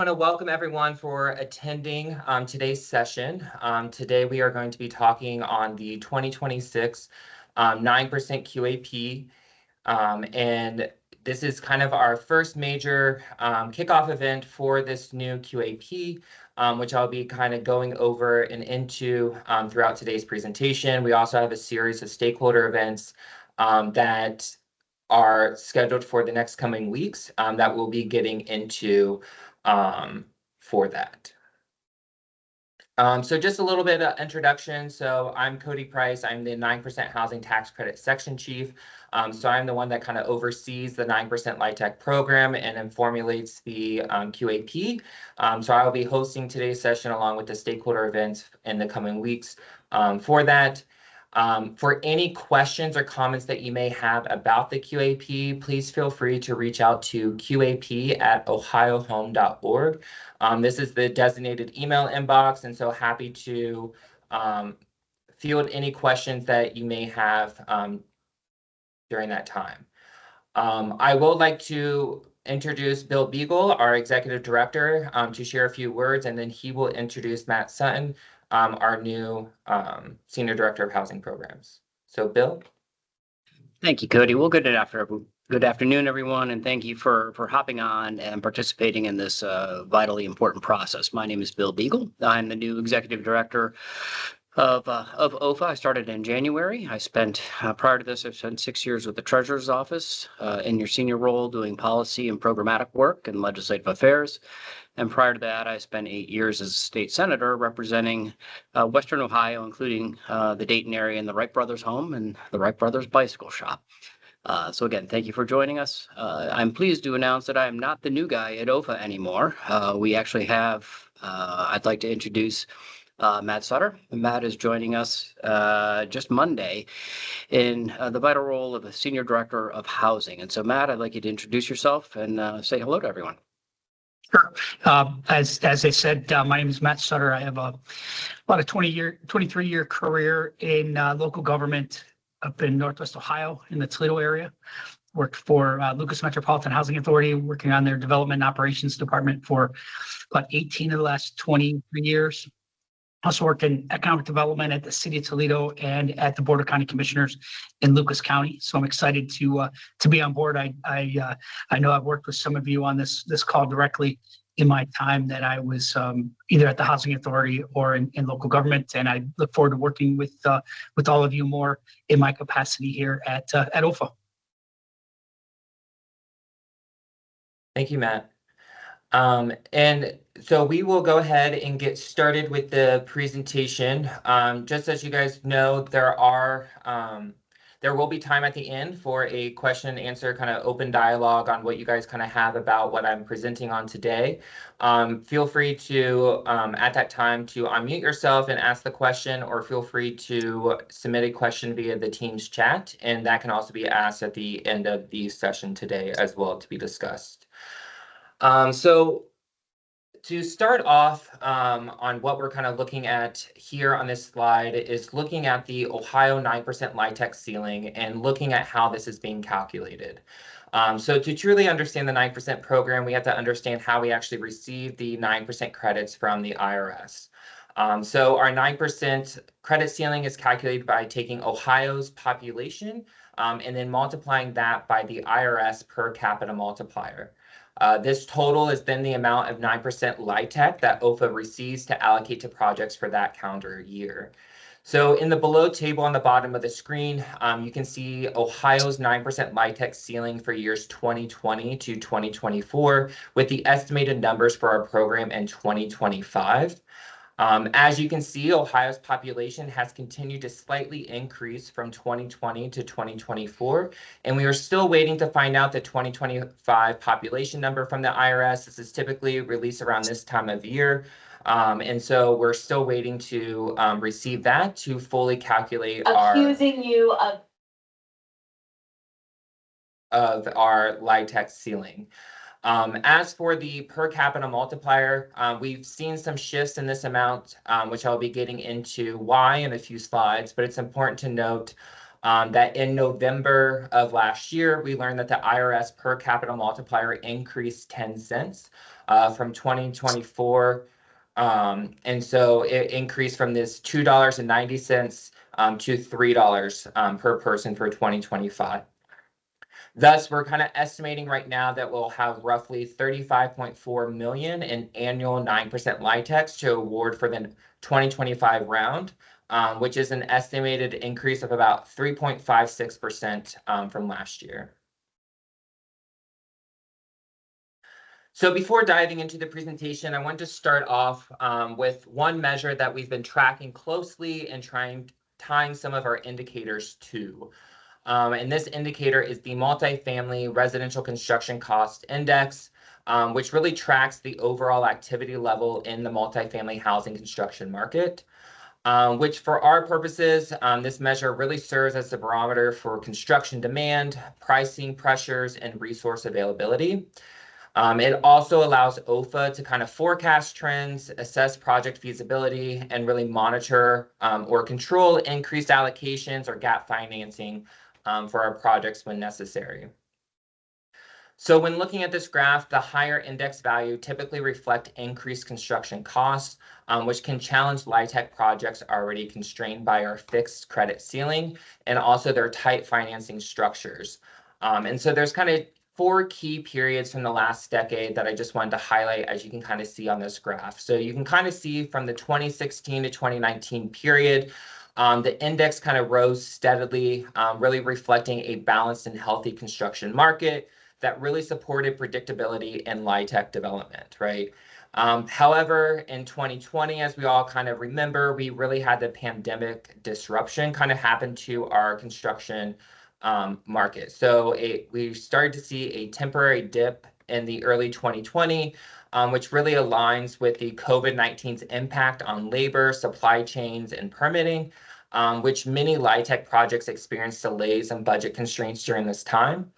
I want to welcome everyone for attending today's session. Today we are going to be talking on the 2026 9% QAP, and this is kind of our first major kickoff event for this new QAP, which I'll be kind of going over and into throughout today's presentation. We also have a series of stakeholder events that are scheduled for the next coming weeks that we'll be getting into for that. So just a little bit of introduction. So I'm Cody Price. I'm the 9% Housing Tax Credit Section Chief. So I'm the one that kind of oversees the 9% LIHTC program and then formulates the QAP. So I'll be hosting today's session along with the stakeholder events in the coming weeks for that. For any questions or comments that you may have about the QAP, please feel free to reach out to qap@ohiohome.org. This is the designated email inbox, and so happy to field any questions that you may have during that time. I would like to introduce Bill Beagle, our Executive Director, to share a few words, and then he will introduce Matt Sutton, our new Senior Director of Housing Programs. So, Bill? Thank you, Cody. Well, good afternoon, everyone, and thank you for hopping on and participating in this vitally important process. My name is Bill Beagle. I'm the new Executive Director of OFA. I started in January. I spent, prior to this, I've spent 6 years with the Treasurer's Office in your senior role doing policy and programmatic work and legislative affairs. And prior to that, I spent 8 years as a state senator representing Western Ohio, including the Dayton area and the Wright Brothers home and the Wright Brothers bicycle shop. So again, thank you for joining us. I'm pleased to announce that I am not the new guy at OFA anymore. We actually have, I'd like to introduce Matt Sutter. Matt is joining us just Monday in the vital role of a Senior Director of Housing. And so Matt, I'd like you to introduce yourself and say hello to everyone. Sure. As I said, my name is Matt Sutter. I have about a 23-year career in local government up in Northwest Ohio in the Toledo area. Worked for Lucas Metropolitan Housing Authority, working on their development and operations department for about 18 of the last 23 years. Also worked in economic development at the City of Toledo and at the Board of County Commissioners in Lucas County. So I'm excited to be on board. I know I've worked with some of you on this call directly in my time that I was either at the Housing Authority or in local government, and I look forward to working with all of you more in my capacity here at OFA. Thank you, Matt. And so we will go ahead and get started with the presentation. Just as you guys know, there will be time at the end for a question and answer kind of open dialogue on what you guys kind of have about what I'm presenting on today. Feel free to, at that time, to unmute yourself and ask the question, or feel free to submit a question via the Teams chat, and that can also be asked at the end of the session today as well to be discussed. So to start off on what we're kind of looking at here on this slide is looking at the Ohio 9% LIHTC ceiling and looking at how this is being calculated. So to truly understand the 9% program, we have to understand how we actually receive the 9% credits from the IRS. So our 9% credit ceiling is calculated by taking Ohio's population and then multiplying that by the IRS per capita multiplier. This total is then the amount of 9% LIHTC that OFA receives to allocate to projects for that calendar year. So in the below table on the bottom of the screen, you can see Ohio's 9% LIHTC ceiling for years 2020 to 2024 with the estimated numbers for our program in 2025. As you can see, Ohio's population has continued to slightly increase from 2020 to 2024, and we are still waiting to find out the 2025 population number from the IRS. This is typically released around this time of year, and so we're still waiting to receive that to fully calculate our LIHTC ceiling. As for the per capita multiplier, we've seen some shifts in this amount, which I'll be getting into why in a few slides, but it's important to note that in November of last year, we learned that the IRS per capita multiplier increased 10 cents from 2024. And so it increased from this $2.90 to $3 per person for 2025. Thus, we're kind of estimating right now that we'll have roughly 35.4 million in annual 9% LIHTCs to award for the 2025 round, which is an estimated increase of about 3.56% from last year. So before diving into the presentation, I want to start off with one measure that we've been tracking closely and tying some of our indicators to. And this indicator is the Multifamily Residential Construction Cost Index, which really tracks the overall activity level in the multifamily housing construction market, which for our purposes, this measure really serves as the barometer for construction demand, pricing pressures, and resource availability. It also allows OFA to kind of forecast trends, assess project feasibility, and really monitor or control increased allocations or gap financing for our projects when necessary. So when looking at this graph, the higher index value typically reflect increased construction costs, which can challenge LIHTC projects already constrained by our fixed credit ceiling and also their tight financing structures. And so there's kind of 4 key periods from the last decade that I just wanted to highlight, as you can kind of see on this graph. So you can kind of see from the 2016 to 2019 period, the index kind of rose steadily, really reflecting a balanced and healthy construction market that really supported predictability and LIHTC development, right? However, in 2020, as we all kind of remember, we really had the pandemic disruption kind of happen to our construction market. So we started to see a temporary dip in the early 2020, which really aligns with the COVID-19's impact on labor, supply chains, and permitting, which many LIHTC projects experienced delays and budget constraints during this time.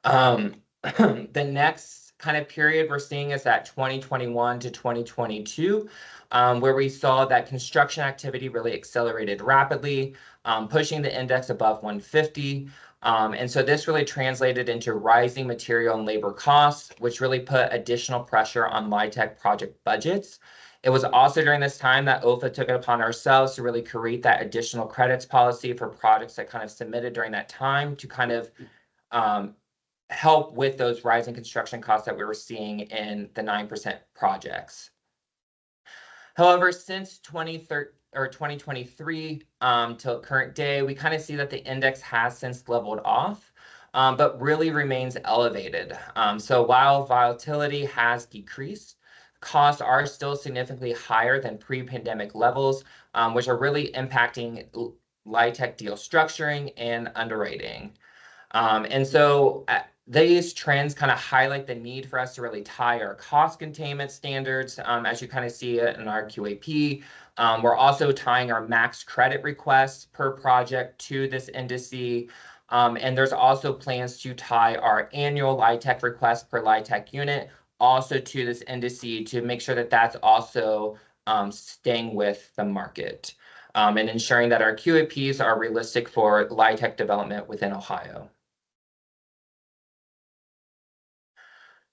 The next kind of period we're seeing is that 2021 to 2022, where we saw that construction activity really accelerated rapidly, pushing the index above 150. And so this really translated into rising material and labor costs, which really put additional pressure on LIHTC project budgets. It was also during this time that OFA took it upon ourselves to really create that additional credits policy for projects that kind of submitted during that time to kind of help with those rising construction costs that we were seeing in the 9% projects. However, since 2023 till current day, we kind of see that the index has since leveled off, but really remains elevated. So while volatility has decreased, costs are still significantly higher than pre-pandemic levels, which are really impacting LIHTC deal structuring and underwriting. And so these trends kind of highlight the need for us to really tie our cost containment standards, as you kind of see it in our QAP. We're also tying our max credit requests per project to this indice. And there's also plans to tie our annual LIHTC request per LIHTC unit also to this indice to make sure that that's also staying with the market and ensuring that our QAPs are realistic for LIHTC development within Ohio.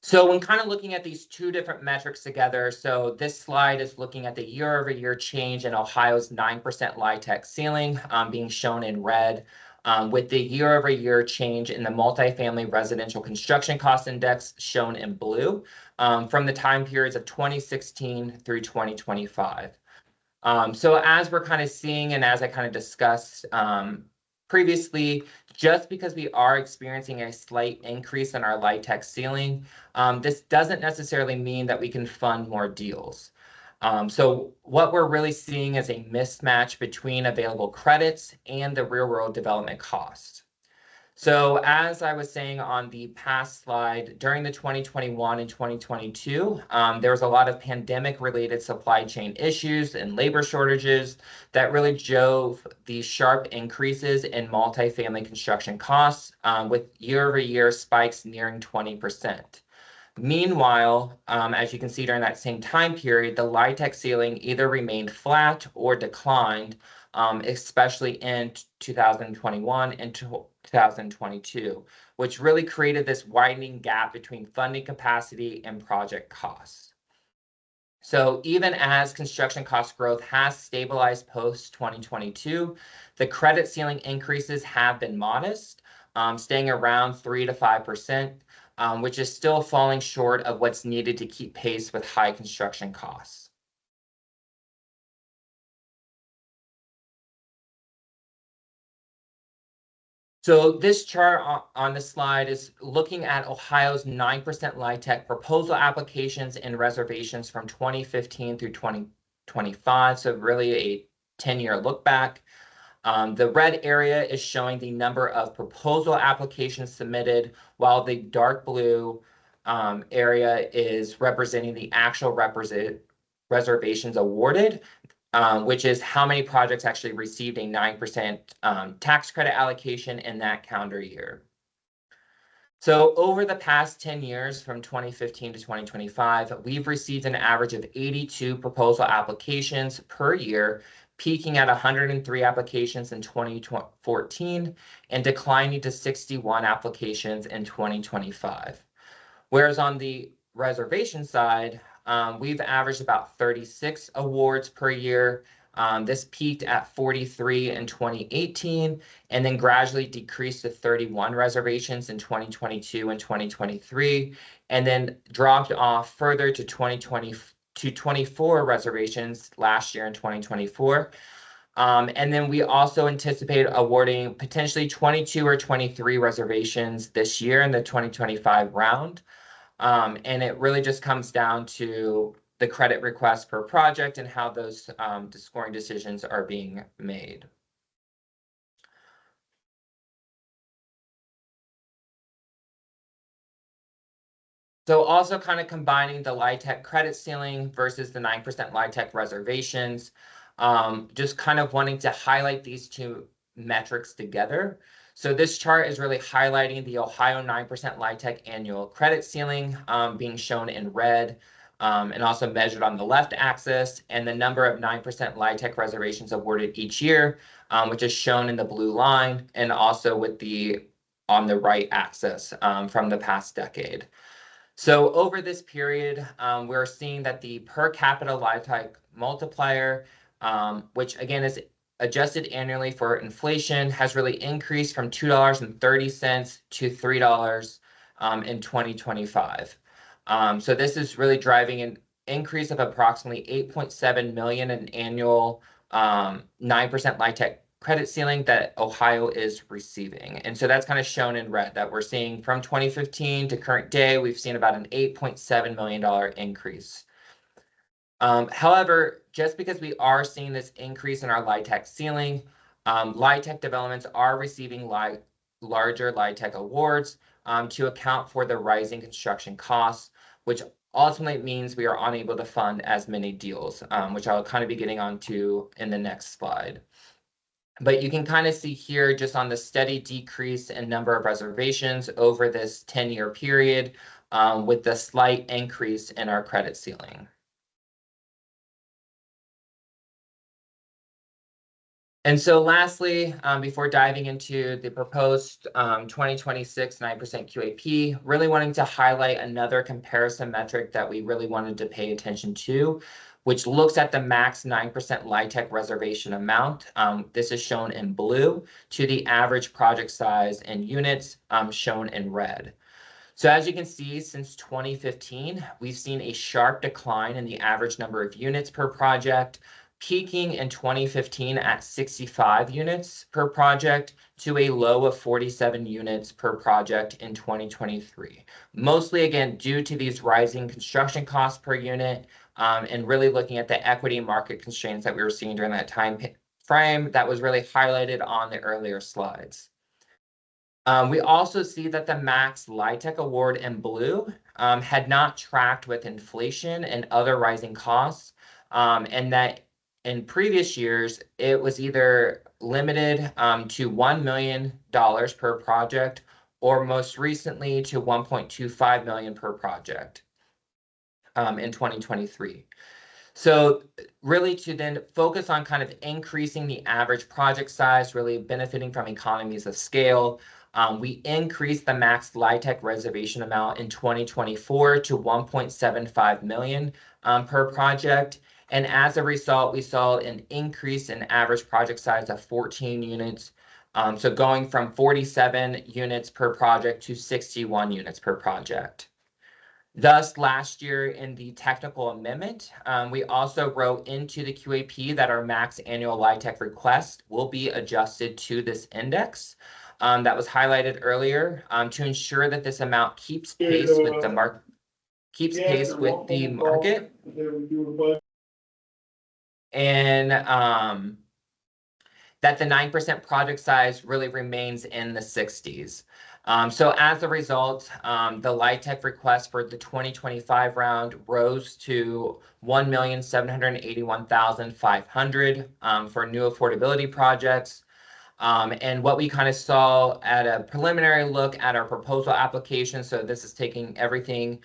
So when kind of looking at these 2 different metrics together, so this slide is looking at the year-over-year change in Ohio's 9% LIHTC ceiling being shown in red, with the year-over-year change in the Multifamily Residential Construction Cost Index shown in blue from the time periods of 2016 through 2025. So as we're kind of seeing, and as I kind of discussed previously, just because we are experiencing a slight increase in our LIHTC ceiling, this doesn't necessarily mean that we can fund more deals. So what we're really seeing is a mismatch between available credits and the real-world development costs. So as I was saying on the past slide, during the 2021 and 2022, there was a lot of pandemic-related supply chain issues and labor shortages that really drove these sharp increases in multifamily construction costs with year-over-year spikes nearing 20%. Meanwhile, as you can see during that same time period, the LIHTC ceiling either remained flat or declined, especially in 2021 and 2022, which really created this widening gap between funding capacity and project costs. So even as construction cost growth has stabilized post 2022, the credit ceiling increases have been modest, staying around 3 to 5%, which is still falling short of what's needed to keep pace with high construction costs. So this chart on the slide is looking at Ohio's 9% LIHTC proposal applications and reservations from 2015 through 2025. So really a 10-year look back. The red area is showing the number of proposal applications submitted, while the dark blue area is representing the actual reservations awarded, which is how many projects actually received a 9% tax credit allocation in that calendar year. So over the past 10 years, from 2015 to 2025, we've received an average of 82 proposal applications per year, peaking at 103 applications in 2014 and declining to 61 applications in 2025. Whereas on the reservation side, we've averaged about 36 awards per year. This peaked at 43 in 2018 and then gradually decreased to 31 reservations in 2022 and 2023, and then dropped off further to 24 reservations last year in 2024. And then we also anticipate awarding potentially 22 or 23 reservations this year in the 2025 round. And it really just comes down to the credit requests per project and how those scoring decisions are being made. So also kind of combining the LIHTC credit ceiling versus the 9% LIHTC reservations, just kind of wanting to highlight these two metrics together. So this chart is really highlighting the Ohio 9% LIHTC annual credit ceiling being shown in red, and also measured on the left axis, and the number of 9% LIHTC reservations awarded each year, which is shown in the blue line, and also with the on the right axis from the past decade. So over this period, we're seeing that the per capita LIHTC multiplier, which again is adjusted annually for inflation, has really increased from $2.30 to $3 in 2025. So this is really driving an increase of approximately 8.7 million in annual 9% LIHTC credit ceiling that Ohio is receiving. And so that's kind of shown in red, that we're seeing from 2015 to current day, we've seen about an $8.7 million increase. However, just because we are seeing this increase in our LIHTC ceiling, LIHTC developments are receiving larger LIHTC awards to account for the rising construction costs, which ultimately means we are unable to fund as many deals, which I'll kind of be getting onto in the next slide. But you can kind of see here just on the steady decrease in number of reservations over this 10-year period, with the slight increase in our credit ceiling. And so lastly, before diving into the proposed 2026 9% QAP, really wanting to highlight another comparison metric that we really wanted to pay attention to, which looks at the max 9% LIHTC reservation amount. This is shown in blue, to the average project size in units, shown in red. So as you can see, since 2015, we've seen a sharp decline in the average number of units per project, peaking in 2015 at 65 units per project to a low of 47 units per project in 2023. Mostly, again, due to these rising construction costs per unit, and really looking at the equity market constraints that we were seeing during that time frame that was really highlighted on the earlier slides. We also see that the max LIHTC award in blue had not tracked with inflation and other rising costs, and that in previous years, it was either limited to $1 million per project or most recently to 1.25 million per project in 2023. So really to then focus on kind of increasing the average project size, really benefiting from economies of scale. We increased the max LIHTC reservation amount in 2024 to 1.75 million per project. And as a result, we saw an increase in average project size of 14 units. So going from 47 units per project to 61 units per project. Thus, last year in the technical amendment, we also wrote into the QAP that our max annual LIHTC request will be adjusted to this index that was highlighted earlier to ensure that this amount keeps pace with the market. And that the 9% project size really remains in the 60s. So as a result, the LIHTC request for the 2025 round rose to 1,781,500 for new affordability projects. And what we kind of saw at a preliminary look at our proposal application, so this is taking everything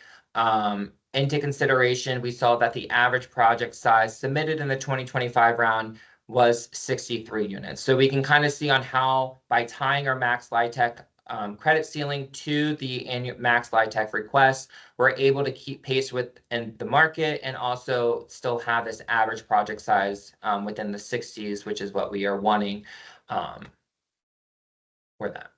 into consideration, we saw that the average project size submitted in the 2025 round was 63 units. So we can kind of see on how by tying our max LIHTC credit ceiling to the annual max LIHTC request, we're able to keep pace with the market and also still have this average project size within the 60s, which is what we are wanting for that.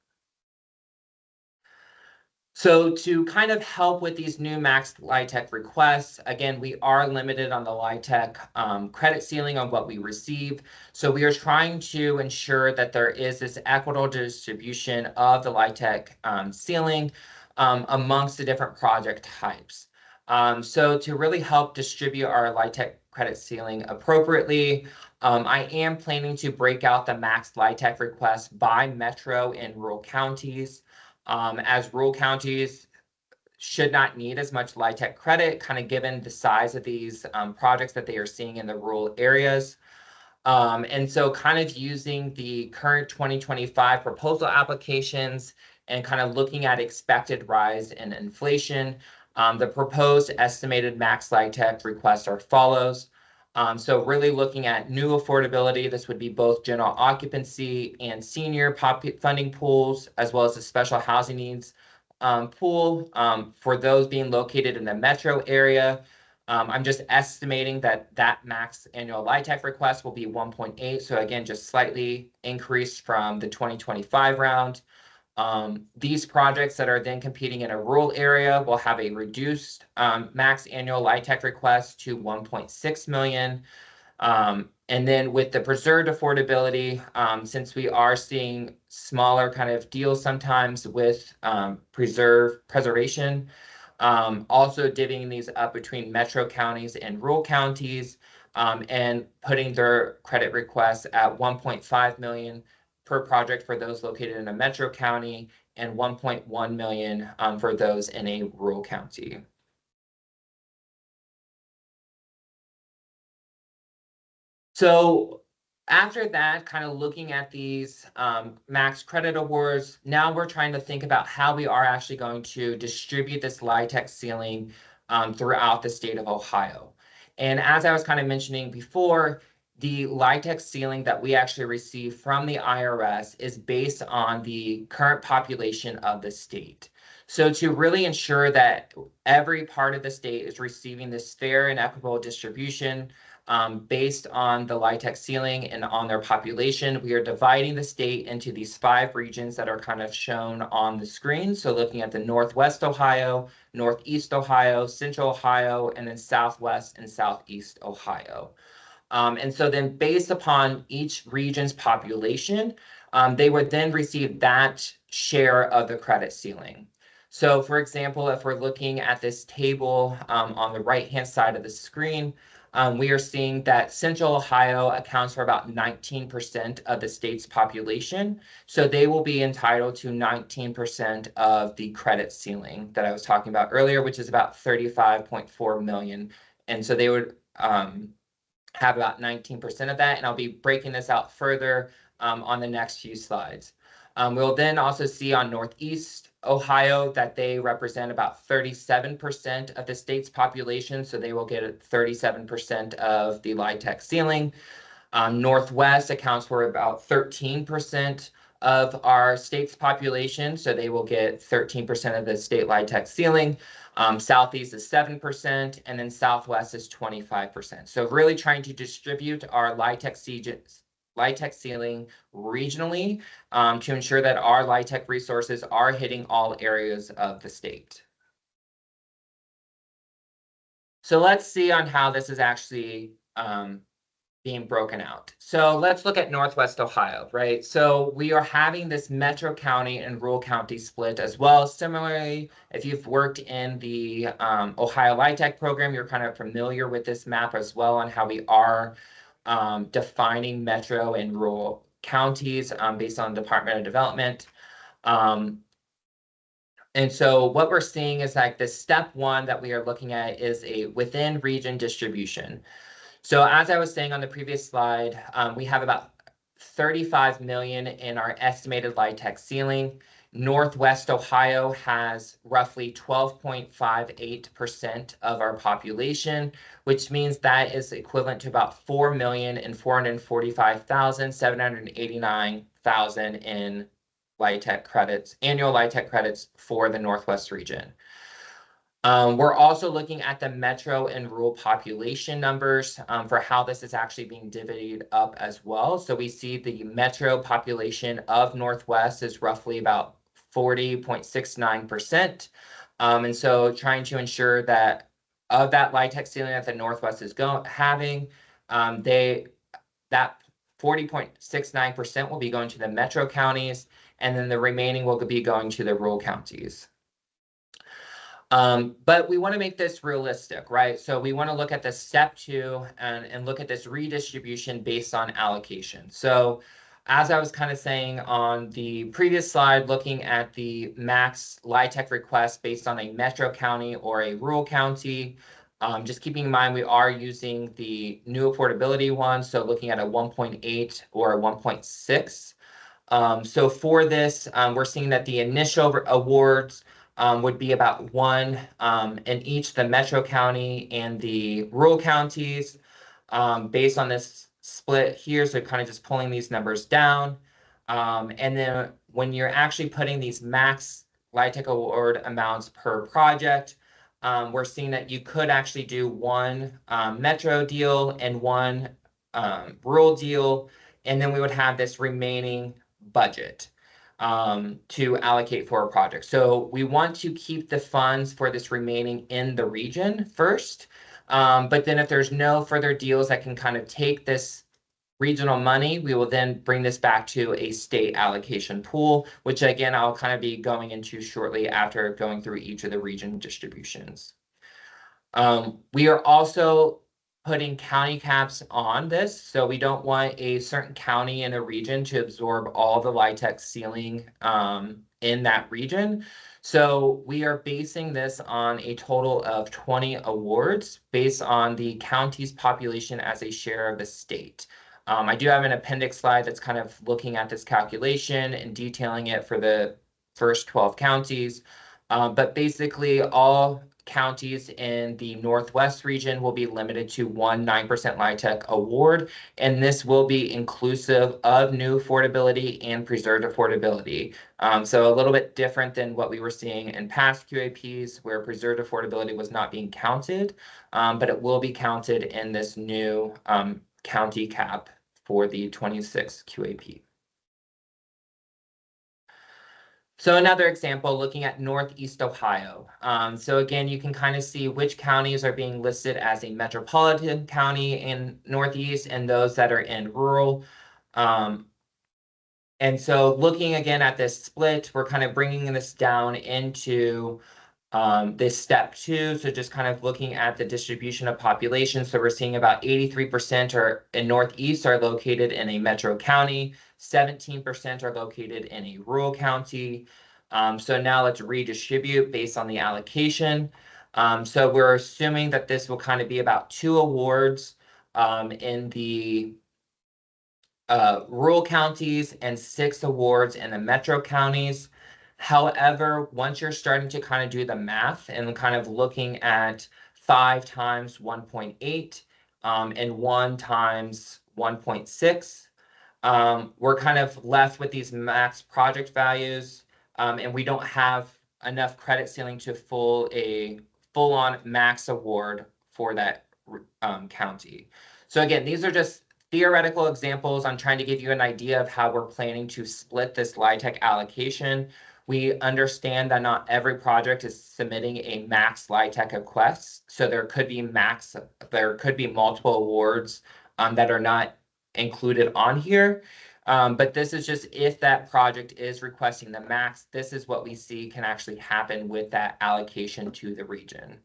So to kind of help with these new max LIHTC requests, again, we are limited on the LIHTC credit ceiling on what we receive. So we are trying to ensure that there is this equitable distribution of the LIHTC ceiling amongst the different project types. So to really help distribute our LIHTC credit ceiling appropriately, I am planning to break out the max LIHTC request by metro and rural counties. As rural counties should not need as much LIHTC credit, kind of given the size of these projects that they are seeing in the rural areas. And so kind of using the current 2025 proposal applications and kind of looking at expected rise in inflation, the proposed estimated max LIHTC requests are follows. So really looking at new affordability, this would be both general occupancy and senior funding pools, as well as the special housing needs pool for those being located in the metro area. I'm just estimating that max annual LIHTC request will be 1.8. So again, just slightly increased from the 2025 round. These projects that are then competing in a rural area will have a reduced max annual LIHTC request to 1.6 million. And then with the preserved affordability, since we are seeing smaller kind of deals sometimes with preservation, also divvying these up between metro counties and rural counties, and putting their credit requests at 1.5 million per project for those located in a metro county and 1.1 million for those in a rural county. So after that, kind of looking at these max credit awards, now we're trying to think about how we are actually going to distribute this LIHTC ceiling throughout the state of Ohio. And as I was kind of mentioning before, the LIHTC ceiling that we actually receive from the IRS is based on the current population of the state. So to really ensure that every part of the state is receiving this fair and equitable distribution based on the LIHTC ceiling and on their population, we are dividing the state into these 5 regions that are kind of shown on the screen. So looking at the Northwest Ohio, Northeast Ohio, Central Ohio, and then Southwest and Southeast Ohio. And so then based upon each region's population, they would then receive that share of the credit ceiling. So for example, if we're looking at this table on the right-hand side of the screen, we are seeing that Central Ohio accounts for about 19% of the state's population. So they will be entitled to 19% of the credit ceiling that I was talking about earlier, which is about 35.4 million. And so they would have about 19% of that, and I'll be breaking this out further on the next few slides. We'll then also see on Northeast Ohio that they represent about 37% of the state's population, so they will get 37% of the LIHTC ceiling. Northwest accounts for about 13% of our state's population, so they will get 13% of the state LIHTC ceiling. Southeast is 7%, and then Southwest is 25%. So really trying to distribute our LIHTC ceiling regionally to ensure that our LIHTC resources are hitting all areas of the state. So let's see on how this is actually being broken out. So let's look at Northwest Ohio, right? So we are having this metro county and rural county split as well. Similarly, if you've worked in the Ohio LIHTC program, you're kind of familiar with this map as well on how we are defining metro and rural counties based on Department of Development. And so what we're seeing is like the step one that we are looking at is a within region distribution. So as I was saying on the previous slide, we have about 35 million in our estimated LIHTC ceiling. Northwest Ohio has roughly 12.58% of our population, which means that is equivalent to about 4,445,789 in LIHTC credits, annual LIHTC credits for the Northwest region. We're also looking at the metro and rural population numbers for how this is actually being divvied up as well. So we see the metro population of Northwest is roughly about 40.69%. And so trying to ensure that of that LIHTC ceiling that the Northwest is having, that 40.69% will be going to the metro counties, and then the remaining will be going to the rural counties. But we want to make this realistic, right? So we want to look at the step two and look at this redistribution based on allocation. So as I was kind of saying on the previous slide, looking at the max LIHTC request based on a metro county or a rural county, just keeping in mind we are using the new affordability one, so looking at a 1.8 or a 1.6. So for this, we're seeing that the initial awards would be about one in each the metro county and the rural counties based on this split here. So kind of just pulling these numbers down. And then when you're actually putting these max LIHTC award amounts per project, we're seeing that you could actually do one metro deal and one rural deal, and then we would have this remaining budget to allocate for a project. So we want to keep the funds for this remaining in the region first. But then if there's no further deals that can kind of take this regional money, we will then bring this back to a state allocation pool, which again, I'll kind of be going into shortly after going through each of the region distributions. We are also putting county caps on this. So we don't want a certain county in a region to absorb all the LIHTC ceiling in that region. So we are basing this on a total of 20 awards based on the county's population as a share of the state. I do have an appendix slide that's kind of looking at this calculation and detailing it for the first 12 counties. But basically all counties in the Northwest region will be limited to one 9% LIHTC award, and this will be inclusive of new affordability and preserved affordability. So a little bit different than what we were seeing in past QAPs where preserved affordability was not being counted, but it will be counted in this new county cap for the 26 QAP. So another example, looking at Northeast Ohio. So again, you can kind of see which counties are being listed as a metropolitan county in Northeast and those that are in rural. And so looking again at this split, we're kind of bringing this down into this step two. So just kind of looking at the distribution of population. So we're seeing about 83% are in Northeast are located in a metro county, 17% are located in a rural county. So now let's redistribute based on the allocation. So we're assuming that this will kind of be about 2 awards in the rural counties and 6 awards in the metro counties. However, once you're starting to kind of do the math and kind of looking at 5 times 1.8 and 1 times 1.6, we're kind of left with these max project values, and we don't have enough credit ceiling to full-on max award for that county. So again, these are just theoretical examples. I'm trying to give you an idea of how we're planning to split this LIHTC allocation. We understand that not every project is submitting a max LIHTC request, so there could be multiple awards that are not included on here. But this is just if that project is requesting the max, this is what we see can actually happen with that allocation to the region.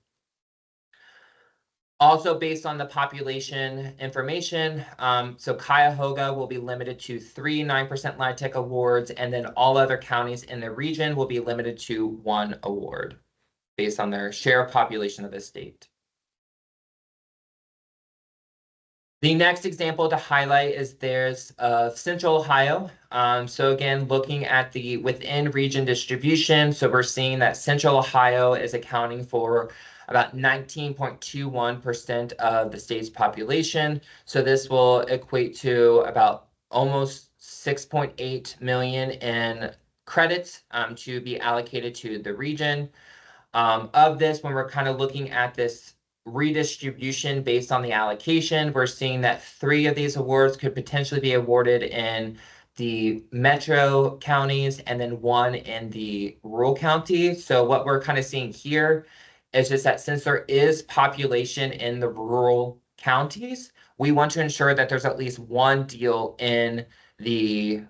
Also based on the population information, so Cuyahoga will be limited to 3 9% LIHTC awards, and then all other counties in the region will be limited to 1 award based on their share of population of the state. The next example to highlight is there's Central Ohio. So again, looking at the within region distribution, so we're seeing that Central Ohio is accounting for about 19.21% of the state's population. So this will equate to about almost 6.8 million in credits to be allocated to the region. Of this, when we're kind of looking at this redistribution based on the allocation, we're seeing that 3 of these awards could potentially be awarded in the metro counties and then 1 in the rural counties. So what we're kind of seeing here is just that since there is population in the rural counties, we want to ensure that there's at least 1 deal in the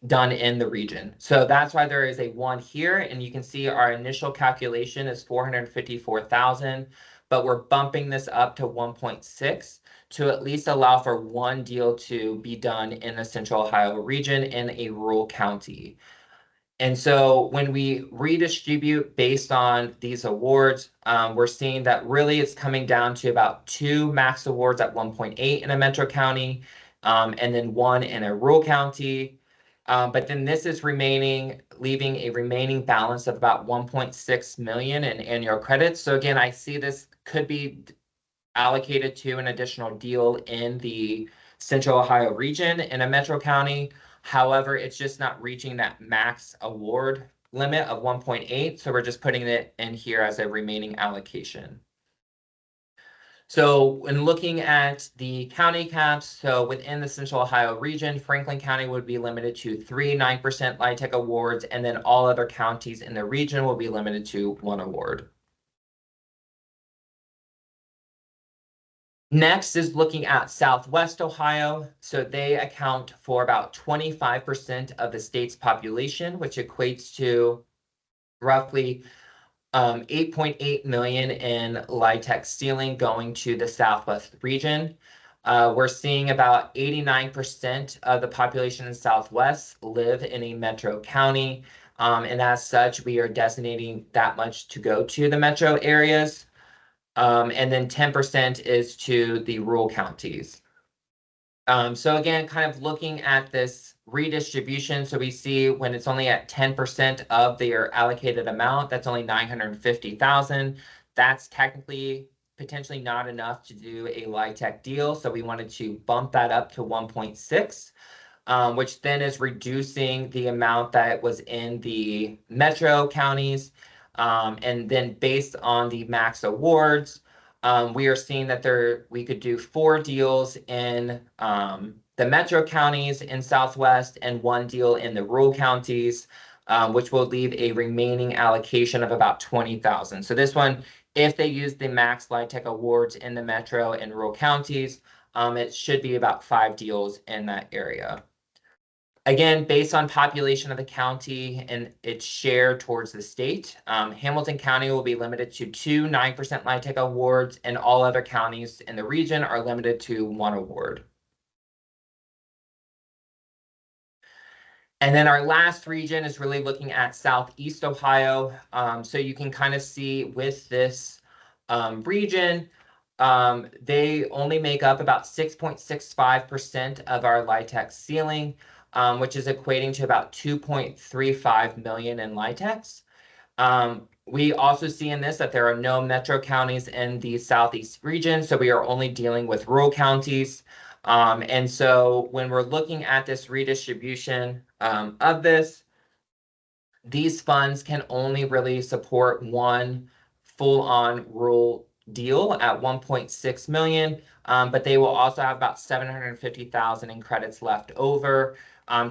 done in the region. So that's why there is a 1 here, and you can see our initial calculation is 454,000, but we're bumping this up to 1.6 to at least allow for 1 deal to be done in the Central Ohio region in a rural county. And so when we redistribute based on these awards, we're seeing that really it's coming down to about 2 max awards at 1.8 in a metro county, and then 1 in a rural county. But then this is leaving a remaining balance of about 1.6 million in annual credits. So again, I see this could be allocated to an additional deal in the Central Ohio region in a metro county. However, it's just not reaching that max award limit of 1.8. So we're just putting it in here as a remaining allocation. So when looking at the county caps, so within the Central Ohio region, Franklin County would be limited to 3 9% LIHTC awards, and then all other counties in the region will be limited to 1 award. Next is looking at Southwest Ohio. So they account for about 25% of the state's population, which equates to roughly 8.8 million in LIHTC ceiling going to the Southwest region. We're seeing about 89% of the population in Southwest live in a metro county. And as such, we are designating that much to go to the metro areas. And then 10% is to the rural counties. So again, kind of looking at this redistribution, so we see when it's only at 10% of their allocated amount, that's only 950,000. That's technically potentially not enough to do a LIHTC deal. So we wanted to bump that up to 1.6. Which then is reducing the amount that was in the metro counties. And then based on the max awards, we are seeing that we could do 4 deals in the metro counties in Southwest and 1 deal in the rural counties, which will leave a remaining allocation of about 20,000. So this one, if they use the max LIHTC awards in the metro and rural counties, it should be about 5 deals in that area. Again, based on population of the county and its share towards the state, Hamilton County will be limited to 2 9% LIHTC awards, and all other counties in the region are limited to 1 award. And then our last region is really looking at Southeast Ohio. So you can kind of see with this region, They only make up about 6.65% of our LIHTC ceiling, which is equating to about 2.35 million in LIHTCs. We also see in this that there are no metro counties in the Southeast region, so we are only dealing with rural counties. And so when we're looking at this redistribution of this, these funds can only really support one full-on rural deal at 1.6 million, but they will also have about 750,000 in credits left over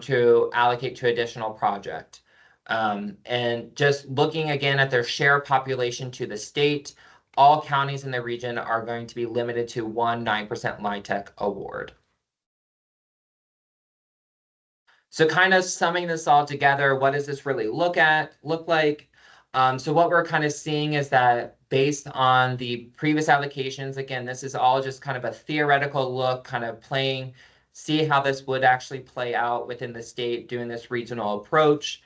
to allocate to additional project. And just looking again at their share population to the state, all counties in the region are going to be limited to one 9% LIHTC award. So kind of summing this all together, what does this really look like? So what we're kind of seeing is that based on the previous allocations, again, this is all just kind of a theoretical look, kind of see how this would actually play out within the state doing this regional approach.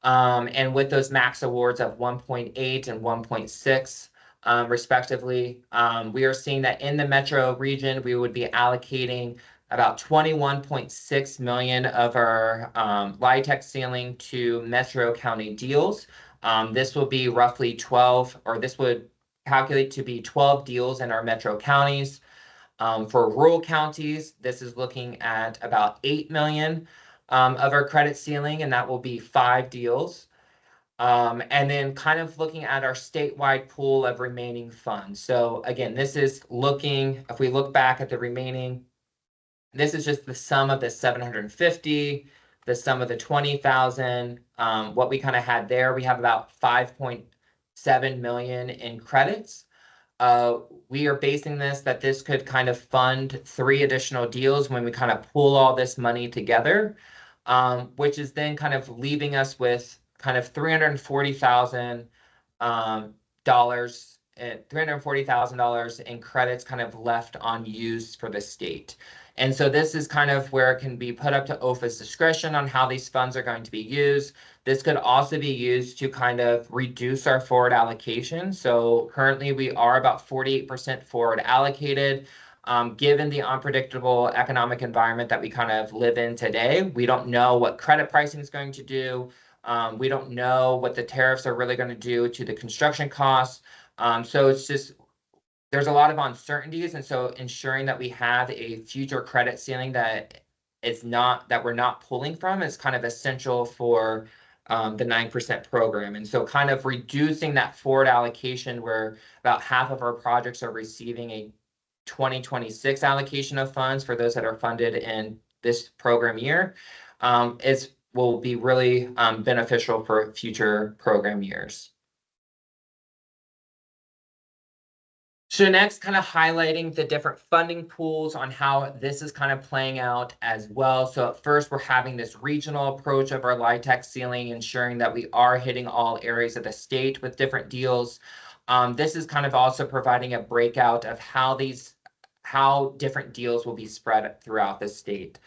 And with those max awards of 1.8 and 1.6, respectively, we are seeing that in the metro region, we would be allocating about 21.6 million of our LIHTC ceiling to metro county deals. This will be roughly 12, or this would calculate to be 12 deals in our metro counties. For rural counties, this is looking at about 8 million of our credit ceiling, and that will be 5 deals. And then kind of looking at our statewide pool of remaining funds. So again, this is looking, if we look back at the remaining, this is just the sum of the 750, the sum of the 20,000. What we kind of had there, we have about 5.7 million in credits. We are basing that this could kind of fund 3 additional deals when we kind of pool all this money together, which is then kind of leaving us with kind of $340,000 $340,000 in credits kind of left unused for the state. And so this is kind of where it can be put up to OFA's discretion on how these funds are going to be used. This could also be used to kind of reduce our forward allocation. So currently we are about 48% forward allocated. Given the unpredictable economic environment that we kind of live in today, we don't know what credit pricing is going to do. We don't know what the tariffs are really going to do to the construction costs. So it's just, there's a lot of uncertainties. And so ensuring that we have a future credit ceiling that we're not pulling from is kind of essential for the 9% program. And so kind of reducing that forward allocation where about half of our projects are receiving a 2026 allocation of funds for those that are funded in this program year will be really beneficial for future program years. So next, kind of highlighting the different funding pools on how this is kind of playing out as well. So at first, we're having this regional approach of our LIHTC ceiling, ensuring that we are hitting all areas of the state with different deals. This is kind of also providing a breakout of how different deals will be spread throughout the state.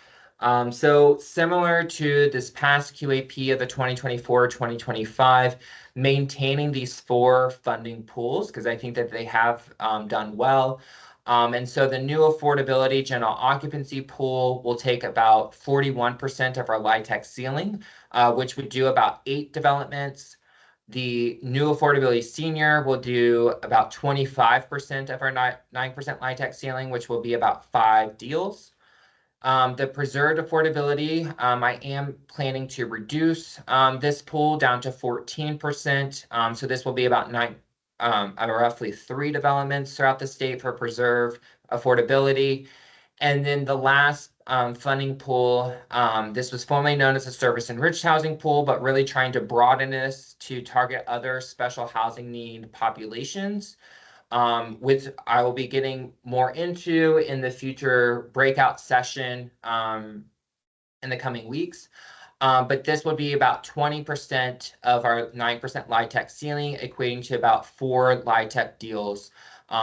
So similar to this past QAP of the 2024-2025, maintaining these 4 funding pools, because I think that they have done well. And so the new affordability general occupancy pool will take about 41% of our LIHTC ceiling, which would do about 8 developments. The new affordability senior will do about 25% of our 9% LIHTC ceiling, which will be about 5 deals. The preserved affordability, I am planning to reduce this pool down to 14%. So this will be about roughly 3 developments throughout the state for preserved affordability. And then the last funding pool, this was formerly known as a service enriched housing pool, but really trying to broaden this to target other special housing need populations. Which I will be getting more into in the future breakout session in the coming weeks. But this would be about 20% of our 9% LIHTC ceiling, equating to about 4 LIHTC deals.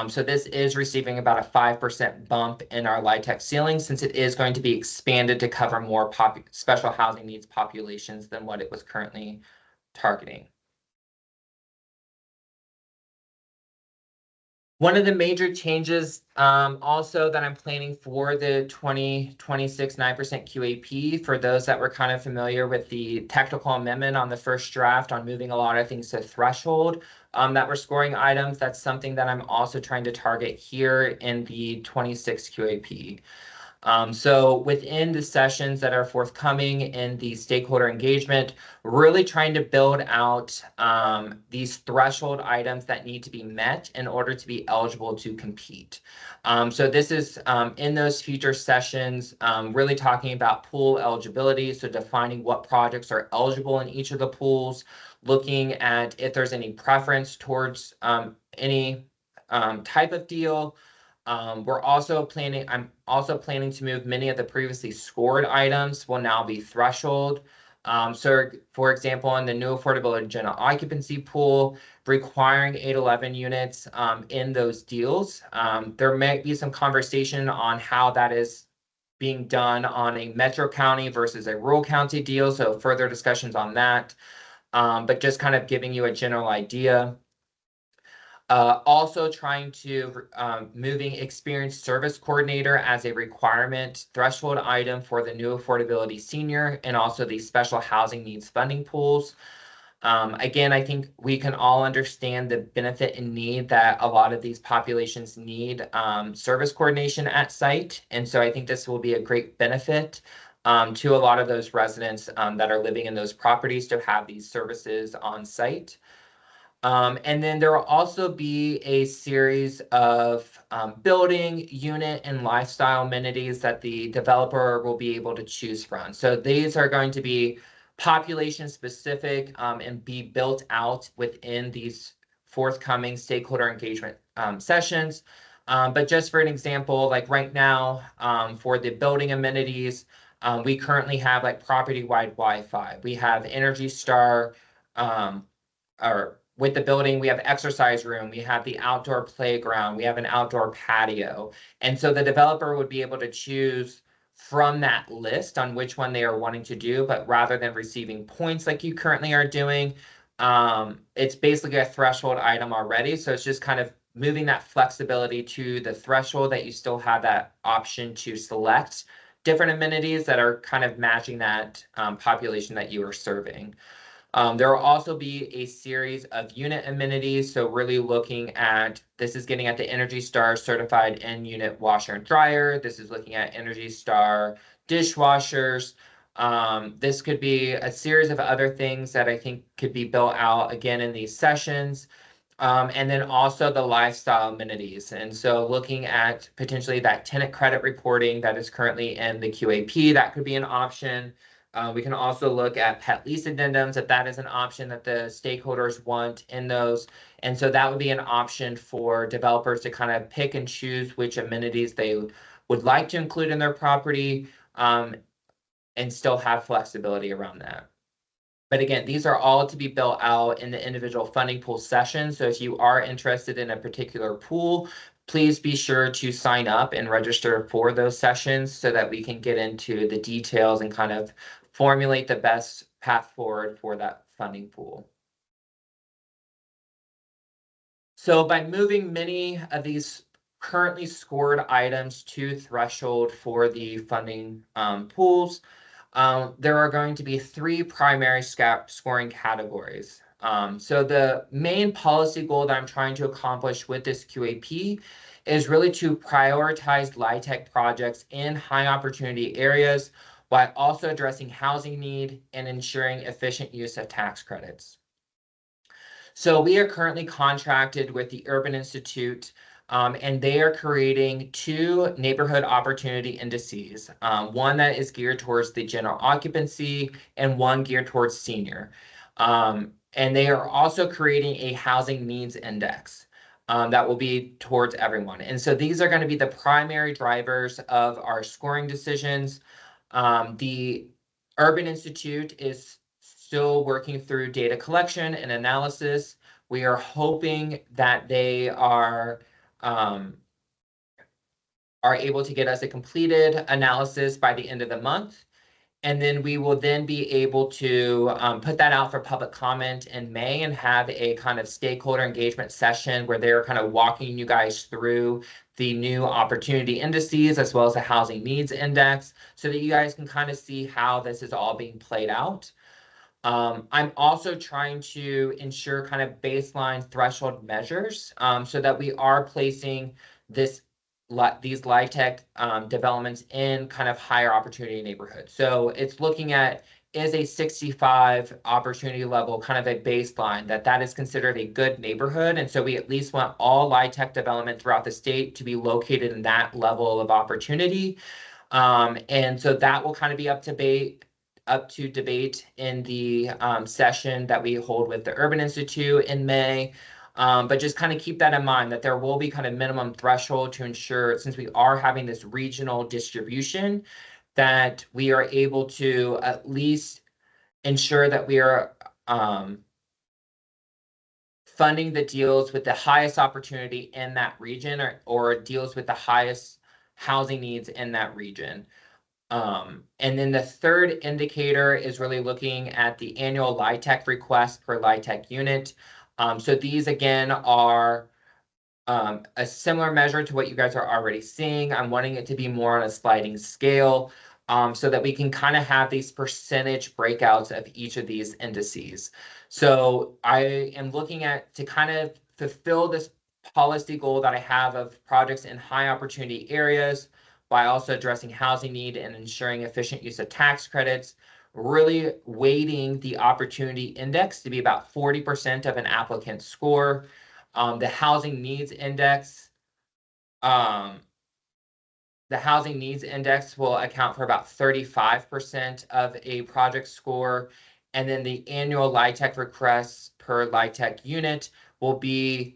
So this is receiving about a 5% bump in our LIHTC ceiling, since it is going to be expanded to cover more special housing needs populations than what it was currently targeting. One of the major changes also that I'm planning for the 2026 9% QAP, for those that were kind of familiar with the technical amendment on the first draft on moving a lot of things to threshold that were scoring items, that's something that I'm also trying to target here in the 26 QAP. So within the sessions that are forthcoming in the stakeholder engagement, really trying to build out these threshold items that need to be met in order to be eligible to compete. So this is in those future sessions, really talking about pool eligibility, so defining what projects are eligible in each of the pools, looking at if there's any preference towards any type of deal. I'm also planning to move many of the previously scored items will now be threshold. So for example, in the new affordability general occupancy pool, requiring 811 units in those deals. There may be some conversation on how that is being done on a metro county versus a rural county deal. So further discussions on that, but just kind of giving you a general idea. Also trying to moving experienced service coordinator as a requirement threshold item for the new affordability senior and also the special housing needs funding pools. Again, I think we can all understand the benefit and need that a lot of these populations need service coordination at site. And so I think this will be a great benefit to a lot of those residents that are living in those properties to have these services on site. And then there will also be a series of building, unit, and lifestyle amenities that the developer will be able to choose from. So these are going to be population specific and be built out within these forthcoming stakeholder engagement sessions. But just for an example, like right now for the building amenities, we currently have like property-wide Wi-Fi. We have Energy Star, or with the building, we have exercise room, we have the outdoor playground, we have an outdoor patio. And so the developer would be able to choose from that list on which one they are wanting to do, but rather than receiving points like you currently are doing, it's basically a threshold item already. So it's just kind of moving that flexibility to the threshold that you still have that option to select different amenities that are kind of matching that population that you are serving. There will also be a series of unit amenities. So really looking at, this is getting at the Energy Star certified in-unit washer and dryer. This is looking at Energy Star dishwashers. This could be a series of other things that I think could be built out again in these sessions. And then also the lifestyle amenities. And so looking at potentially that tenant credit reporting that is currently in the QAP, that could be an option. We can also look at pet lease addendums if that is an option that the stakeholders want in those. And so that would be an option for developers to kind of pick and choose which amenities they would like to include in their property and still have flexibility around that. But again, these are all to be built out in the individual funding pool session. So if you are interested in a particular pool, please be sure to sign up and register for those sessions so that we can get into the details and kind of formulate the best path forward for that funding pool. So by moving many of these currently scored items to threshold for the funding pools, there are going to be 3 primary scoring categories. So the main policy goal that I'm trying to accomplish with this QAP is really to prioritize LIHTC projects in high opportunity areas while also addressing housing need and ensuring efficient use of tax credits. So we are currently contracted with the Urban Institute, and they are creating 2 neighborhood opportunity indices, one that is geared towards the general occupancy and one geared towards senior. And they are also creating a housing needs index that will be towards everyone. And so these are going to be the primary drivers of our scoring decisions. The Urban Institute is still working through data collection and analysis. We are hoping that they are able to get us a completed analysis by the end of the month. And then we will then be able to put that out for public comment in May and have a kind of stakeholder engagement session where they're kind of walking you guys through the new opportunity indices as well as the housing needs index so that you guys can kind of see how this is all being played out. I'm also trying to ensure kind of baseline threshold measures so that we are placing these LIHTC developments in kind of higher opportunity neighborhoods. So it's looking at, is a 65 opportunity level kind of a baseline that is considered a good neighborhood. And so we at least want all LIHTC development throughout the state to be located in that level of opportunity. And so that will kind of be up to debate in the session that we hold with the Urban Institute in May. But just kind of keep that in mind that there will be kind of minimum threshold to ensure, since we are having this regional distribution, that we are able to at least ensure that we are funding the deals with the highest opportunity in that region or deals with the highest housing needs in that region. And then the third indicator is really looking at the annual LIHTC request per LIHTC unit. So these again are a similar measure to what you guys are already seeing. I'm wanting it to be more on a sliding scale so that we can kind of have these percentage breakouts of each of these indices. So I am looking at to kind of fulfill this policy goal that I have of projects in high opportunity areas by also addressing housing need and ensuring efficient use of tax credits, really weighting the opportunity index to be about 40% of an applicant's score. The housing needs index, will account for about 35% of a project score. And then the annual LIHTC requests per LIHTC unit will be,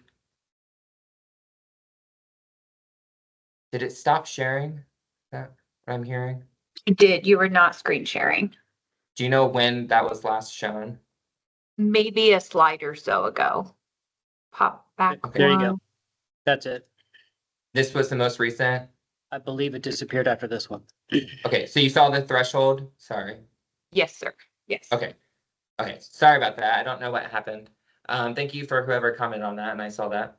did it stop sharing? Is that what I'm hearing? You did. You were not screen sharing. Do you know when that was last shown? Maybe a slide or so ago. Pop back. Okay. There you one. go. That's it. This was the most recent? I believe it disappeared after this one. Okay, so you saw the threshold? Sorry. Yes, sir. Yes. Okay. Okay, sorry about that. I don't know what happened. Thank you for whoever commented on that, and I saw that.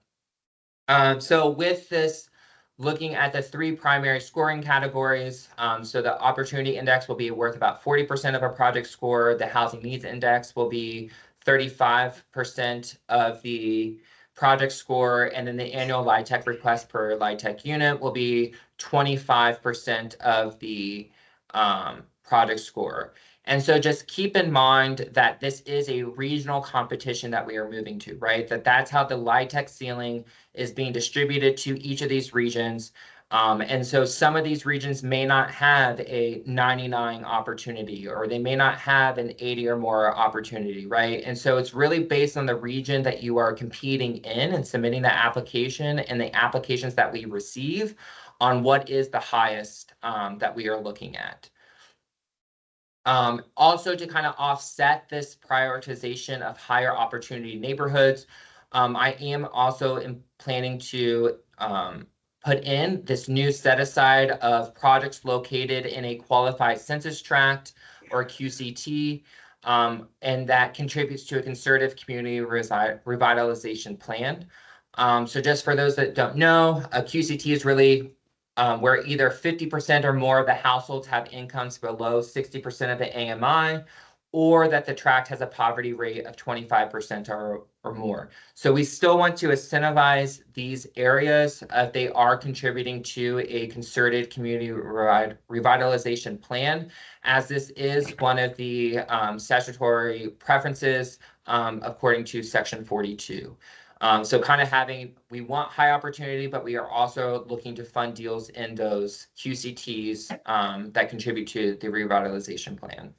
So with this, looking at the three primary scoring categories, so the opportunity index will be worth about 40% of a project score. The housing needs index will be 35% of the project score, and then the annual LIHTC request per LIHTC unit will be 25% of the project score. And so just keep in mind that this is a regional competition that we are moving to, right? That's how the LIHTC ceiling is being distributed to each of these regions. And so some of these regions may not have a 99 opportunity, or they may not have an 80 or more opportunity, right? And so it's really based on the region that you are competing in and submitting the application and the applications that we receive on what is the highest that we are looking at. Also, to kind of offset this prioritization of higher opportunity neighborhoods, I am also planning to put in this new set aside of projects located in a qualified census tract or QCT, and that contributes to a concerted community revitalization plan. So just for those that don't know, a QCT is really where either 50% or more of the households have incomes below 60% of the AMI, or that the tract has a poverty rate of 25% or more. So we still want to incentivize these areas if they are contributing to a concerted community revitalization plan, as this is one of the statutory preferences according to Section 42. So kind of we want high opportunity, but we are also looking to fund deals in those QCTs that contribute to the revitalization plan.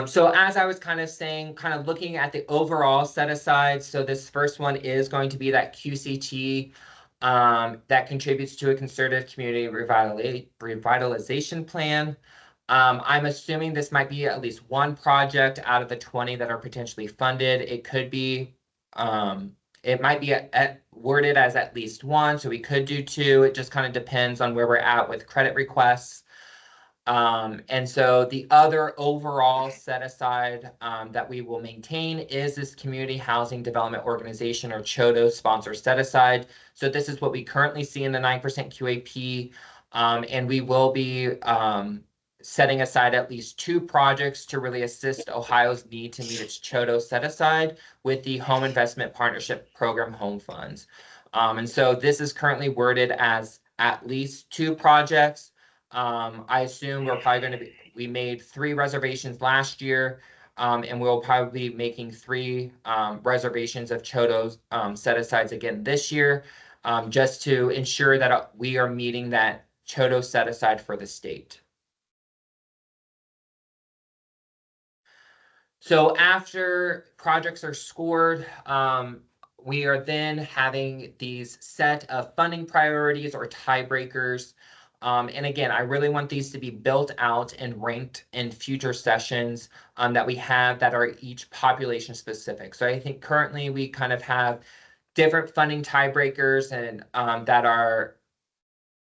So as I was kind of saying, kind of looking at the overall set aside, so this first one is going to be that QCT that contributes to a concerted community revitalization plan. I'm assuming this might be at least one project out of the 20 that are potentially funded. It could be It might be worded as at least one, so we could do two. It just kind of depends on where we're at with credit requests. And so the other overall set aside that we will maintain is this Community Housing Development Organization, or CHODO sponsor set aside. So this is what we currently see in the 9% QAP. And we will be setting aside at least 2 projects to really assist Ohio's need to meet its CHODO set aside with the Home Investment Partnership Program Home Funds. And so this is currently worded as at least 2 projects. I assume we're probably going to be, we made 3 reservations last year, and we'll probably be making 3 reservations of CHODO's set asides again this year, just to ensure that we are meeting that CHODO set aside for the state. So after projects are scored, we are then having these set of funding priorities or tiebreakers. And again, I really want these to be built out and ranked in future sessions that we have that are each population specific. So I think currently we kind of have different funding tiebreakers and that are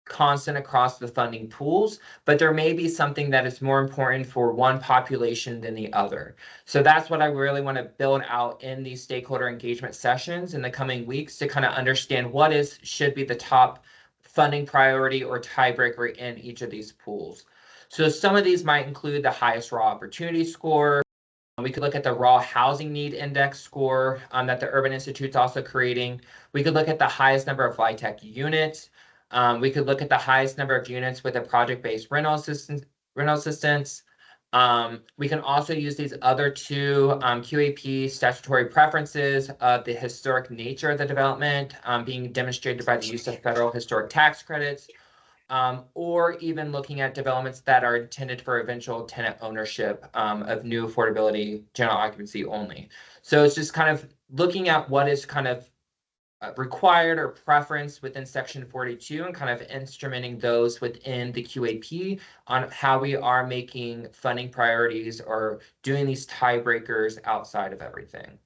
constant across the funding pools, but there may be something that is more important for one population than the other. So that's what I really want to build out in these stakeholder engagement sessions in the coming weeks, to kind of understand what should be the top funding priority or tiebreaker in each of these pools. So some of these might include the highest raw opportunity score. We could look at the raw housing need index score that the Urban Institute's also creating. We could look at the highest number of LIHTC units. We could look at the highest number of units with a project-based rental assistance. We can also use these other 2 QAP statutory preferences of the historic nature of the development being demonstrated by the use of federal historic tax credits, or even looking at developments that are intended for eventual tenant ownership of new affordability general occupancy only. So it's just kind of looking at what is kind of required or preference within section 42 and kind of instrumenting those within the QAP on how we are making funding priorities or doing these tiebreakers outside of everything.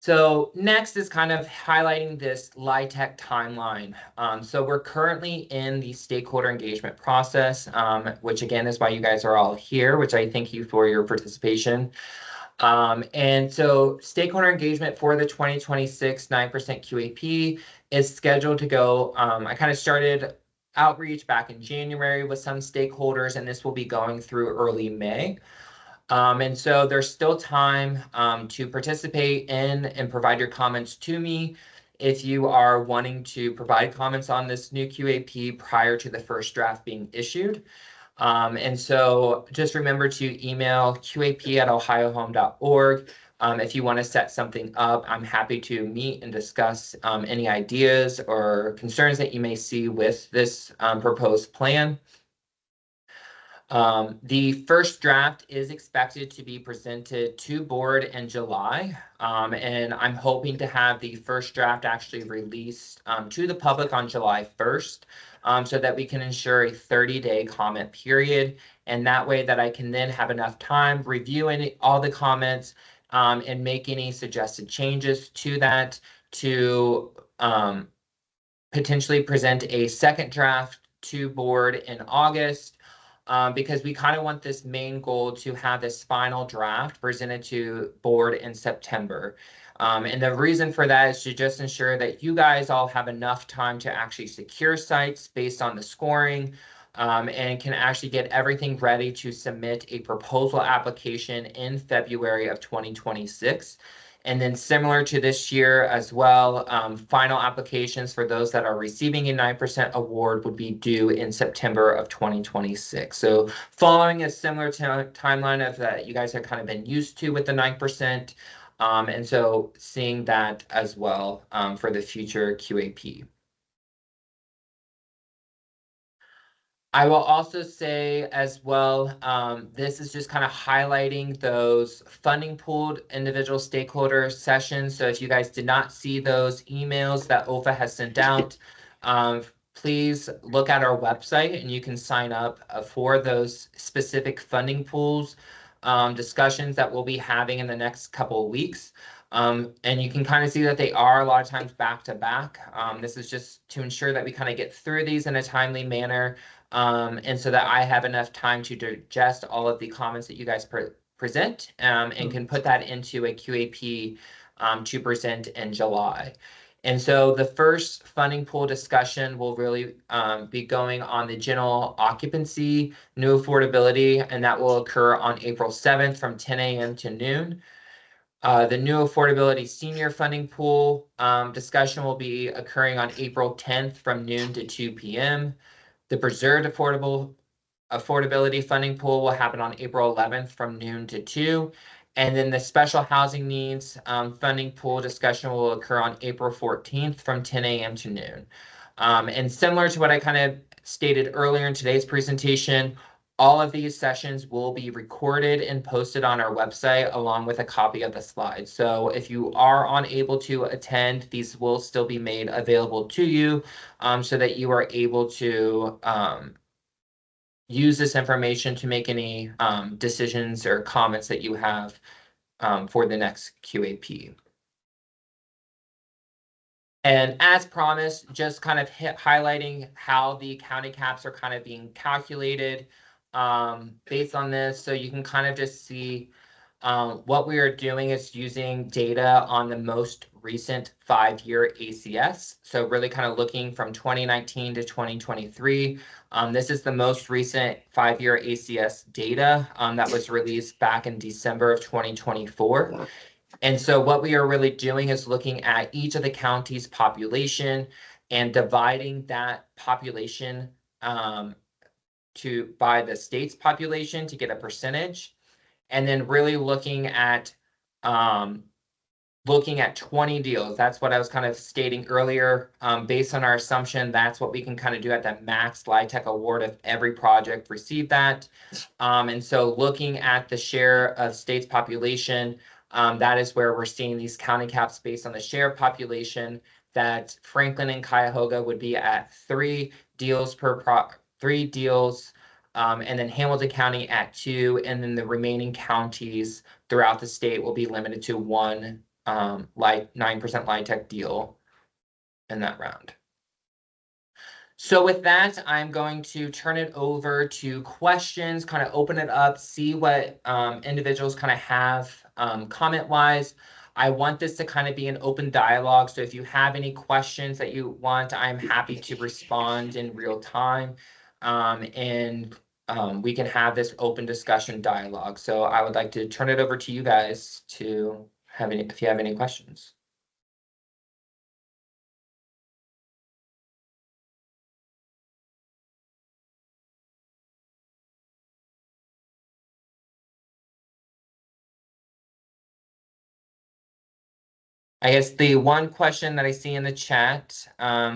So next is kind of highlighting this LIHTC timeline. So we're currently in the stakeholder engagement process, which again is why you guys are all here, which I thank you for your participation. And so stakeholder engagement for the 2026 9% QAP is scheduled to go. I kind of started outreach back in January with some stakeholders, and this will be going through early May. And so there's still time to participate in and provide your comments to me if you are wanting to provide comments on this new QAP prior to the first draft being issued. And so just remember to email qap@ohiohome.org. If you want to set something up, I'm happy to meet and discuss any ideas or concerns that you may see with this proposed plan. The first draft is expected to be presented to board in July, and I'm hoping to have the first draft actually released to the public on July 1st, so that we can ensure a 30-day comment period, and that way that I can then have enough time reviewing all the comments and make any suggested changes to that to potentially present a second draft to board in August. Because we kind of want this main goal to have this final draft presented to board in September. And the reason for that is to just ensure that you guys all have enough time to actually secure sites based on the scoring, and can actually get everything ready to submit a proposal application in February of 2026. And then similar to this year as well, final applications for those that are receiving a 9% award would be due in September of 2026. So following a similar timeline of that you guys have kind of been used to with the 9%. And so seeing that as well for the future QAP. I will also say as well, this is just kind of highlighting those funding pooled individual stakeholder sessions. So if you guys did not see those emails that OFA has sent out, please look at our website and you can sign up for those specific funding pools. discussions that we'll be having in the next couple of weeks. And you can kind of see that they are a lot of times back to back. This is just to ensure that we kind of get through these in a timely manner, and so that I have enough time to digest all of the comments that you guys present, and can put that into a QAP to present in July. And so the first funding pool discussion will really be going on the general occupancy, new affordability, and that will occur on April 7th from 10 a.m. to noon. The new affordability senior funding pool discussion will be occurring on April 10th from noon to 2 p.m. The preserved affordability funding pool will happen on April 11th from noon to 2. And then the special housing needs funding pool discussion will occur on April 14th from 10 a.m. to noon. And similar to what I kind of stated earlier in today's presentation, all of these sessions will be recorded and posted on our website along with a copy of the slides. So if you are unable to attend, these will still be made available to you, so that you are able to use this information to make any decisions or comments that you have for the next QAP. And as promised, just kind of highlighting how the county caps are kind of being calculated based on this. So you can kind of just see what we are doing is using data on the most recent 5-year ACS. So really kind of looking from 2019 to 2023. This is the most recent 5-year ACS data that was released back in December of 2024. And so what we are really doing is looking at each of the county's population and dividing that population by the state's population to get a percentage. And then really looking at 20 deals. That's what I was kind of stating earlier. Based on our assumption, that's what we can kind of do at that max LIHTC award if every project received that. And so looking at the share of state's population, that is where we're seeing these county caps based on the share of population, that Franklin and Cuyahoga would be at 3 deals and then Hamilton County at 2, and then the remaining counties throughout the state will be limited to 1 9% LIHTC deal in that round. So with that, I'm going to turn it over to questions, kind of open it up, see what individuals kind of have comment-wise. I want this to kind of be an open dialogue. So if you have any questions that you want, I'm happy to respond in real time. And we can have this open discussion dialogue. So I would like to turn it over to you guys to have if you have any questions. I guess the one question that I see in the chat,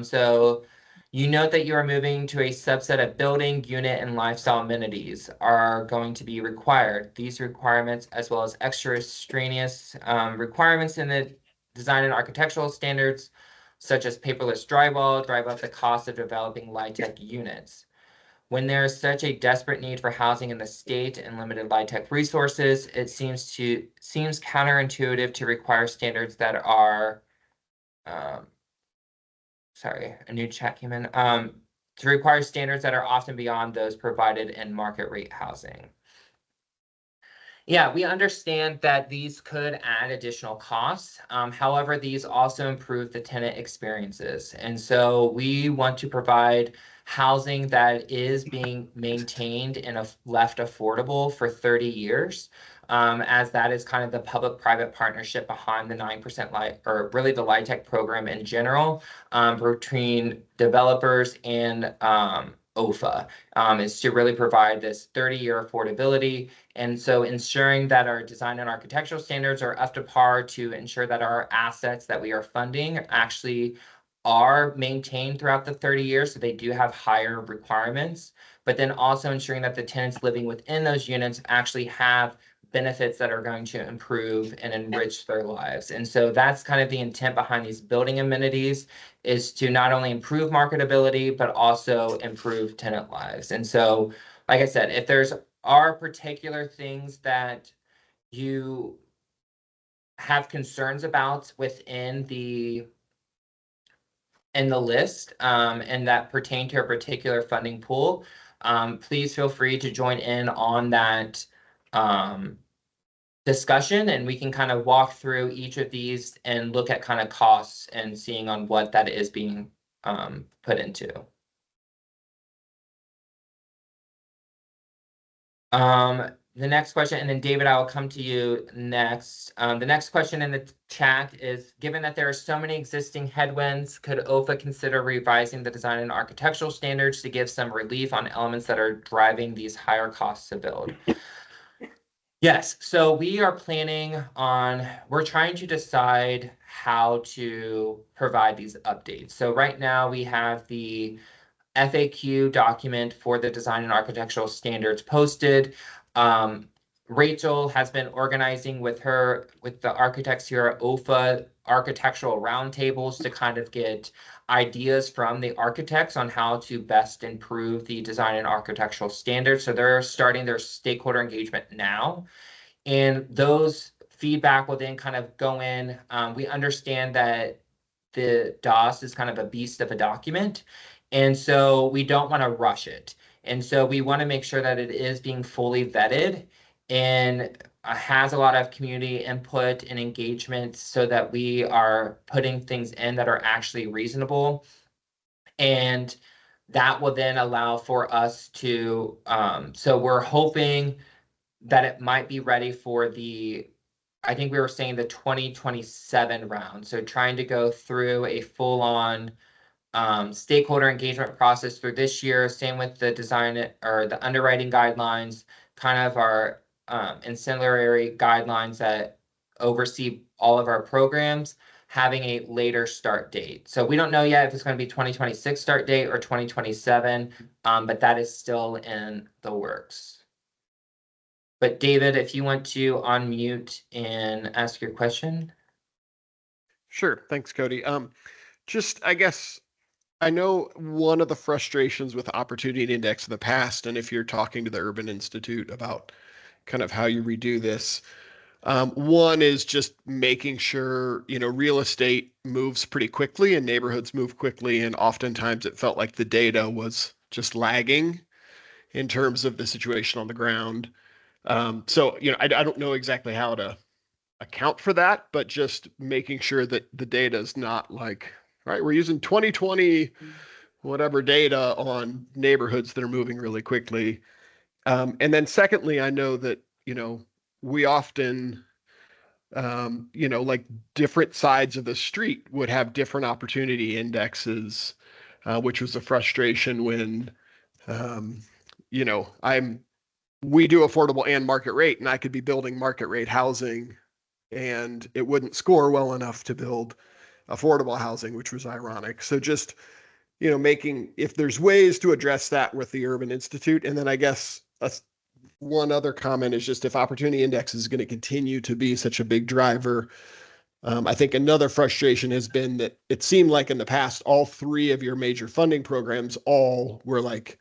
so you note that you are moving to a subset of building, unit, and lifestyle amenities are going to be required. These requirements, as well as extraneous requirements in the design and architectural standards, such as paperless drywall, drive up the cost of developing LIHTC units. When there is such a desperate need for housing in the state and limited LIHTC resources, it seems counterintuitive to require standards that are, sorry, a new chat came in, to require standards that are often beyond those provided in market rate housing. Yeah, we understand that these could add additional costs. However, these also improve the tenant experiences. And so we want to provide housing that is being maintained and left affordable for 30 years, as that is kind of the public-private partnership behind the 9% or really the LIHTC program in general, between developers and OFA, is to really provide this 30-year affordability. And so ensuring that our design and architectural standards are up to par to ensure that our assets that we are funding actually are maintained throughout the 30 years, so they do have higher requirements, but then also ensuring that the tenants living within those units actually have benefits that are going to improve and enrich their lives. And so that's kind of the intent behind these building amenities, is to not only improve marketability, but also improve tenant lives. And so, like I said, if there's are particular things that you have concerns about within the list, and that pertain to a particular funding pool, please feel free to join in on that discussion, and we can kind of walk through each of these and look at kind of costs and seeing on what that is being put into. The next question, and then David, I will come to you next. The next question in the chat is, given that there are so many existing headwinds, could OFA consider revising the design and architectural standards to give some relief on elements that are driving these higher costs to build? Yes, so we are planning on, we're trying to decide how to provide these updates. So right now we have the FAQ document for the design and architectural standards posted. Rachel has been organizing with the architects here at OFA architectural roundtables to kind of get ideas from the architects on how to best improve the design and architectural standards. So they're starting their stakeholder engagement now, and those feedback will then kind of go in. We understand that the DOS is kind of a beast of a document, and so we don't want to rush it. And so we want to make sure that it is being fully vetted and has a lot of community input and engagement so that we are putting things in that are actually reasonable. And that will then allow for us to, so we're hoping that it might be ready for I think we were saying the 2027 round. So trying to go through a full-on stakeholder engagement process through this year. Same with the design or the underwriting guidelines, kind of our ancillary guidelines that oversee all of our programs, having a later start date. So we don't know yet if it's going to be 2026 start date or 2027, but that is still in the works. But David, if you want to unmute and ask your question. Sure. Thanks, Cody. Just, I guess, I know one of the frustrations with Opportunity Index in the past, and if you're talking to the Urban Institute about kind of how you redo this, one is just making sure, real estate moves pretty quickly and neighborhoods move quickly. And oftentimes it felt like the data was just lagging in terms of the situation on the ground. So, I don't know exactly how to account for that, but just making sure that the data is not like, right, we're using 2020 whatever data on neighborhoods that are moving really quickly. And then secondly, I know that, we often, like different sides of the street would have different opportunity indexes, which was a frustration when, we do affordable and market rate, and I could be building market rate housing and it wouldn't score well enough to build affordable housing, which was ironic. So just, making, if there's ways to address that with the Urban Institute. And then I guess one other comment is just if Opportunity Index is going to continue to be such a big driver, I think another frustration has been that it seemed like in the past, all three of your major funding programs all were like,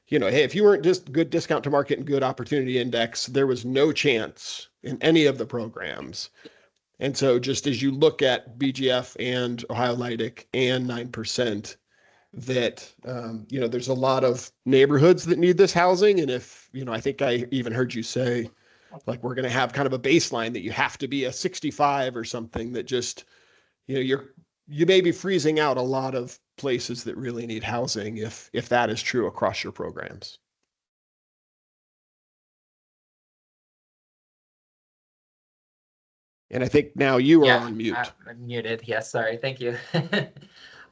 hey, if you weren't just good discount to market and good Opportunity Index, there was no chance in any of the programs. And so just as you look at BGF and Ohio LIHTC and 9%, that, there's a lot of neighborhoods that need this housing. And if, I think I even heard you say, like, we're going to have kind of a baseline that you have to be a 65 or something, that just, you may be freezing out a lot of places that really need housing if that is true across your programs. And I think now you are on mute. I'm muted. Yes, sorry. Thank you.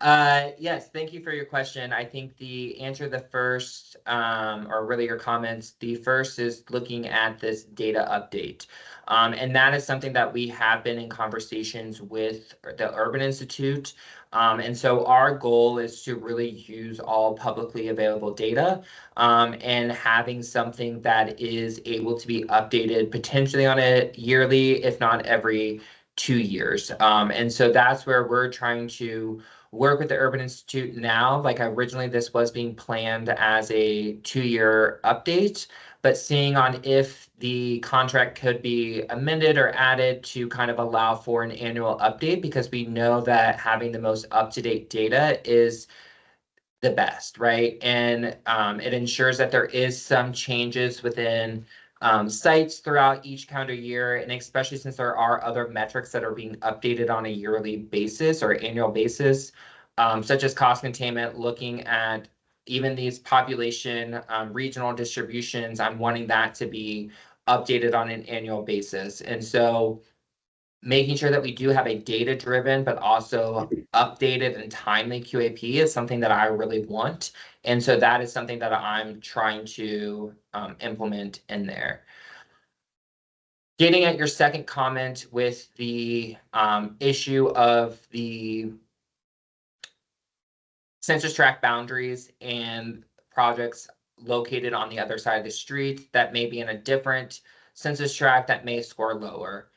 Yes, thank you for your question. I think the answer to the first, or really your comments, the first is looking at this data update. And that is something that we have been in conversations with the Urban Institute. And so our goal is to really use all publicly available data, and having something that is able to be updated potentially on a yearly, if not every 2 years. And so that's where we're trying to work with the Urban Institute now. Like originally this was being planned as a 2-year update, but seeing on if the contract could be amended or added to kind of allow for an annual update, because we know that having the most up-to-date data is the best, right? And it ensures that there is some changes within sites throughout each calendar year, and especially since there are other metrics that are being updated on a yearly basis or annual basis, such as cost containment, looking at even these population regional distributions. I'm wanting that to be updated on an annual basis. And so making sure that we do have a data-driven but also updated and timely QAP is something that I really want. And so that is something that I'm trying to implement in there. Getting at your second comment with the issue of the census tract boundaries and projects located on the other side of the street that may be in a different census tract that may score lower.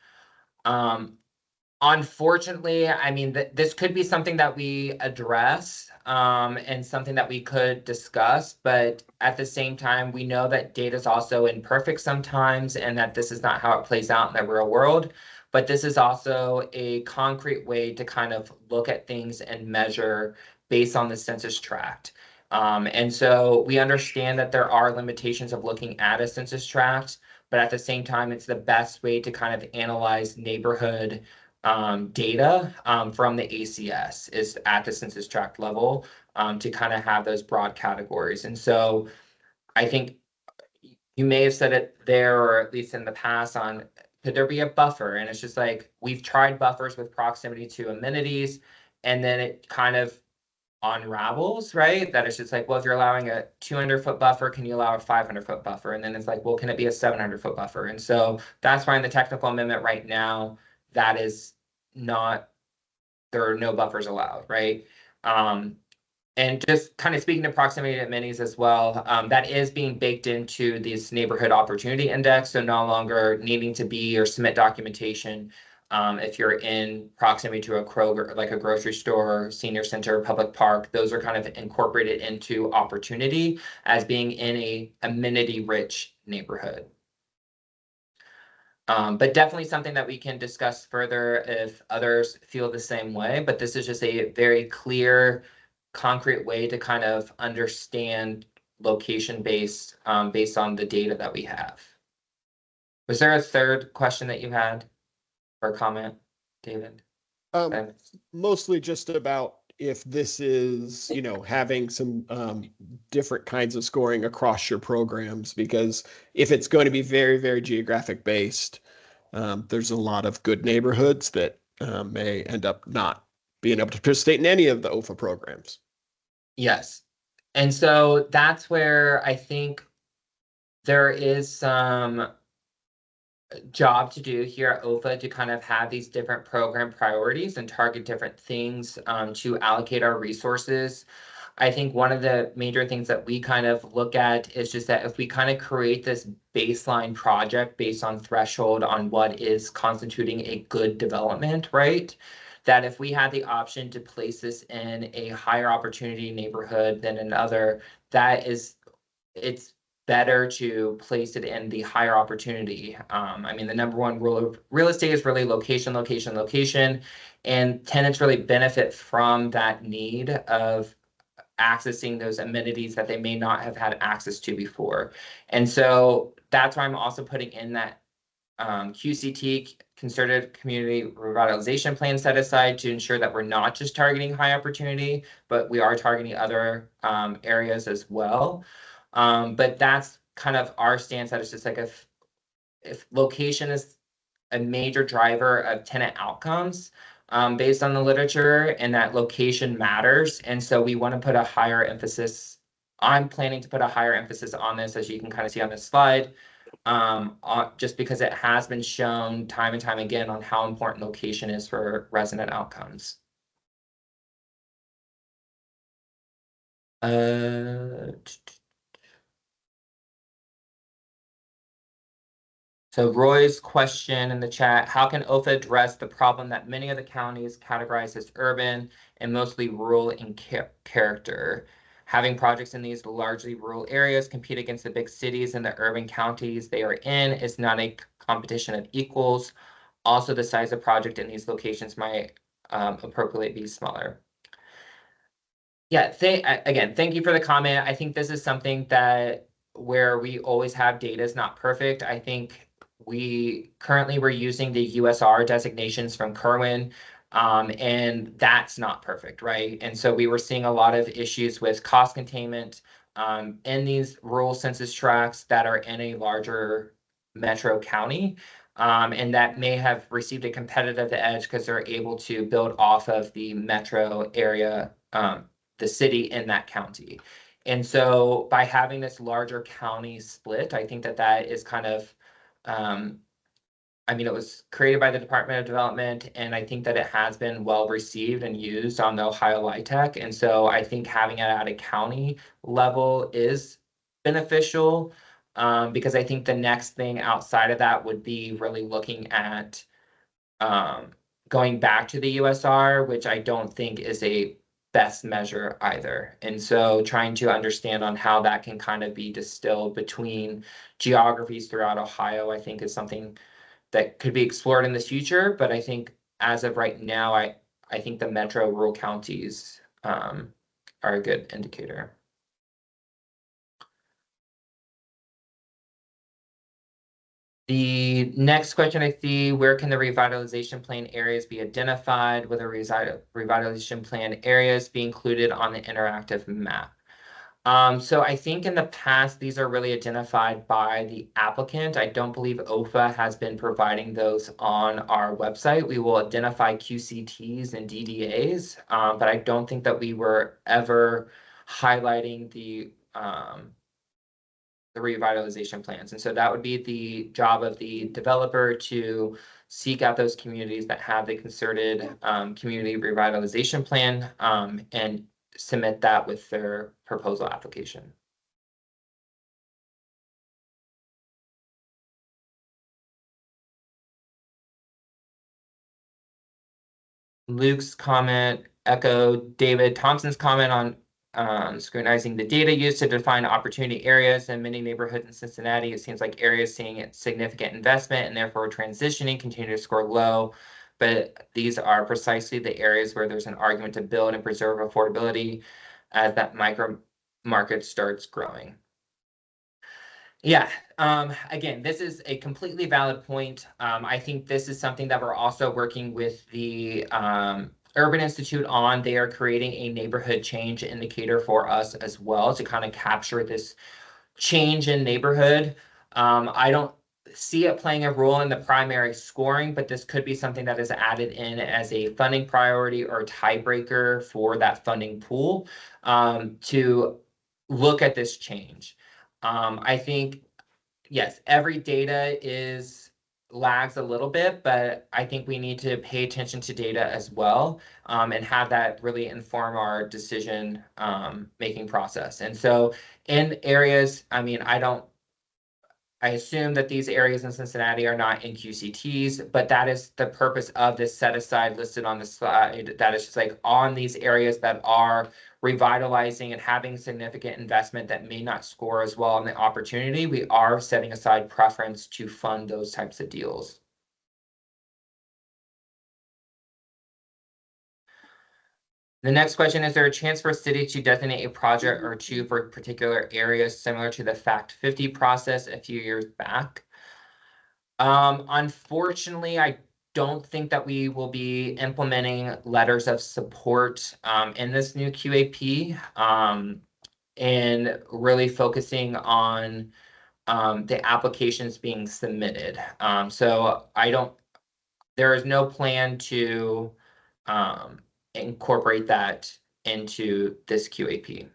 Unfortunately, I mean, this could be something that we address and something that we could discuss, but at the same time, we know that data is also imperfect sometimes and that this is not how it plays out in the real world. But this is also a concrete way to kind of look at things and measure based on the census tract. And so we understand that there are limitations of looking at a census tract, but at the same time, it's the best way to kind of analyze neighborhood data from the ACS is at the census tract level to kind of have those broad categories. And so I think you may have said it there, or at least in the past, on could there be a buffer? And it's just like, we've tried buffers with proximity to amenities, and then it kind of unravels, right? That it's just like, well, if you're allowing a 200-foot buffer, can you allow a 500-foot buffer? And then it's like, well, can it be a 700-foot buffer? And so that's why in the technical amendment right now, that is not, there are no buffers allowed, right? And just kind of speaking to proximity to amenities as well, that is being baked into this neighborhood opportunity index. So no longer needing to be or submit documentation if you're in proximity to a Kroger, like a grocery store, senior center, public park. Those are kind of incorporated into opportunity as being in a amenity-rich neighborhood. But definitely something that we can discuss further if others feel the same way. But this is just a very clear, concrete way to kind of understand location based based on the data that we have. Was there a third question that you had or comment, David? Mostly just about if this is, you know, having some different kinds of scoring across your programs, because if it's going to be very, very geographic based, there's a lot of good neighborhoods that may end up not being able to participate in any of the OFA programs. Yes. And so that's where I think there is some job to do here at OFA to kind of have these different program priorities and target different things to allocate our resources. I think one of the major things that we kind of look at is just that if we kind of create this baseline project based on threshold on what is constituting a good development, right? That if we had the option to place this in a higher opportunity neighborhood than another, that is, it's better to place it in the higher opportunity. I mean, the number one rule of real estate is really location, location, location, and tenants really benefit from that need of accessing those amenities that they may not have had access to before. And so that's why I'm also putting in that QCT, concerted community revitalization plan, set aside to ensure that we're not just targeting high opportunity, but we are targeting other areas as well. But that's kind of our stance, that it's just like if location is a major driver of tenant outcomes based on the literature, and that location matters. And so we want to put a higher emphasis. I'm planning to put a higher emphasis on this, as you can kind of see on this slide, just because it has been shown time and time again on how important location is for resident outcomes. So Roy's question in the chat, how can OFA address the problem that many of the counties categorize as urban and mostly rural in character? Having projects in these largely rural areas compete against the big cities and the urban counties they are in is not a competition of equals. Also, the size of project in these locations might appropriately be smaller. Yeah, again, thank you for the comment. I think this is something that where we always have data is not perfect. I think we're using the USR designations from Kerwin, and that's not perfect, right? And so we were seeing a lot of issues with cost containment in these rural census tracts that are in a larger metro county. And that may have received a competitive edge because they're able to build off of the metro area, the city in that county. And so by having this larger county split, I think that that is kind of, I mean, it was created by the Department of Development, and I think that it has been well received and used on the Ohio LIHTC. And so I think having it at a county level is beneficial, because I think the next thing outside of that would be really looking at going back to the USR, which I don't think is a best measure either. And so trying to understand on how that can kind of be distilled between geographies throughout Ohio, I think is something that could be explored in the future. But I think as of right now, I think the metro rural counties are a good indicator. The next question I see, where can the revitalization plan areas be identified? Will the revitalization plan areas be included on the interactive map? So I think in the past, these are really identified by the applicant. I don't believe OFA has been providing those on our website. We will identify QCTs and DDAs, but I don't think that we were ever highlighting the revitalization plans. And so that would be the job of the developer to seek out those communities that have the concerted community revitalization plan and submit that with their proposal application. Luke's comment echoed David Thompson's comment on scrutinizing the data used to define opportunity areas in many neighborhoods in Cincinnati. It seems like areas seeing significant investment and therefore transitioning continue to score low. But these are precisely the areas where there's an argument to build and preserve affordability as that micro market starts growing. Yeah, again, this is a completely valid point. I think this is something that we're also working with the Urban Institute on. They are creating a neighborhood change indicator for us as well to kind of capture this change in neighborhood. I don't see it playing a role in the primary scoring, but this could be something that is added in as a funding priority or tiebreaker for that funding pool to look at this change. I think, yes, every data lags a little bit, but I think we need to pay attention to data as well and have that really inform our decision making process. And so in areas, I mean, I assume that these areas in Cincinnati are not in QCTs, but that is the purpose of this set aside listed on the slide. That is just like on these areas that are revitalizing and having significant investment that may not score as well on the opportunity. We are setting aside preference to fund those types of deals. The next question, is there a chance for a city to designate a project or two for particular areas similar to the Fact 50 process a few years back? Unfortunately, I don't think that we will be implementing letters of support in this new QAP and really focusing on the applications being submitted. So there is no plan to incorporate that into this QAP.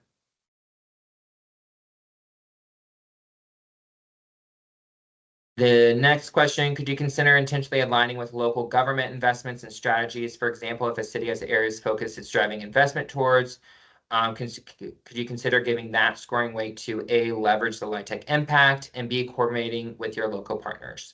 The next question, could you consider intentionally aligning with local government investments and strategies? For example, if a city has areas focused it's driving investment towards, could you consider giving that scoring weight to A, leverage the LIHTC impact, and B, coordinating with your local partners?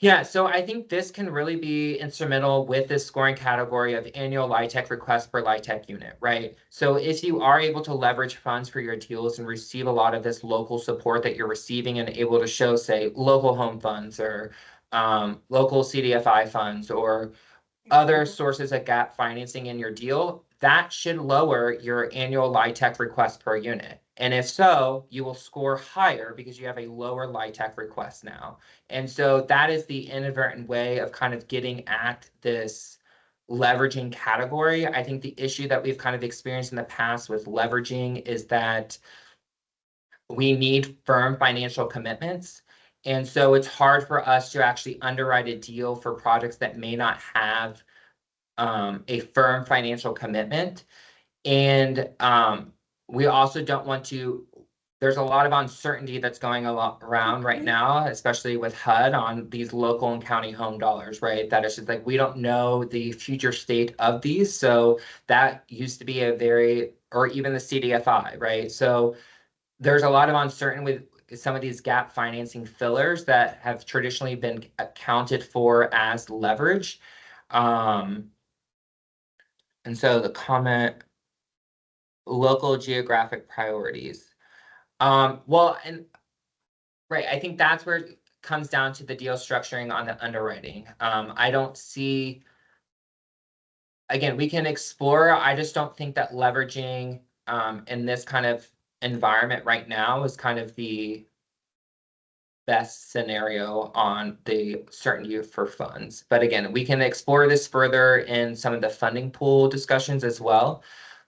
Yeah, so I think this can really be instrumental with this scoring category of annual LIHTC request per LIHTC unit, right? So if you are able to leverage funds for your deals and receive a lot of this local support that you're receiving and able to show, say, local home funds or local CDFI funds or other sources of gap financing in your deal, that should lower your annual LIHTC request per unit. And if so, you will score higher because you have a lower LIHTC request now. And so that is the inadvertent way of kind of getting at this leveraging category. I think the issue that we've kind of experienced in the past with leveraging is that we need firm financial commitments. And so it's hard for us to actually underwrite a deal for projects that may not have a firm financial commitment. And we also don't want to, there's a lot of uncertainty that's going around right now, especially with HUD on these local and county home dollars, right? That is just like, we don't know the future state of these. So that used to be a very, or even the CDFI, right? So there's a lot of uncertainty with some of these gap financing fillers that have traditionally been accounted for as leverage. And so the comment, local geographic priorities. Well, and right, I think that's where it comes down to the deal structuring on the underwriting. I don't see, again, we can explore. I just don't think that leveraging in this kind of environment right now is kind of the best scenario on the certainty for funds. But again, we can explore this further in some of the funding pool discussions as well.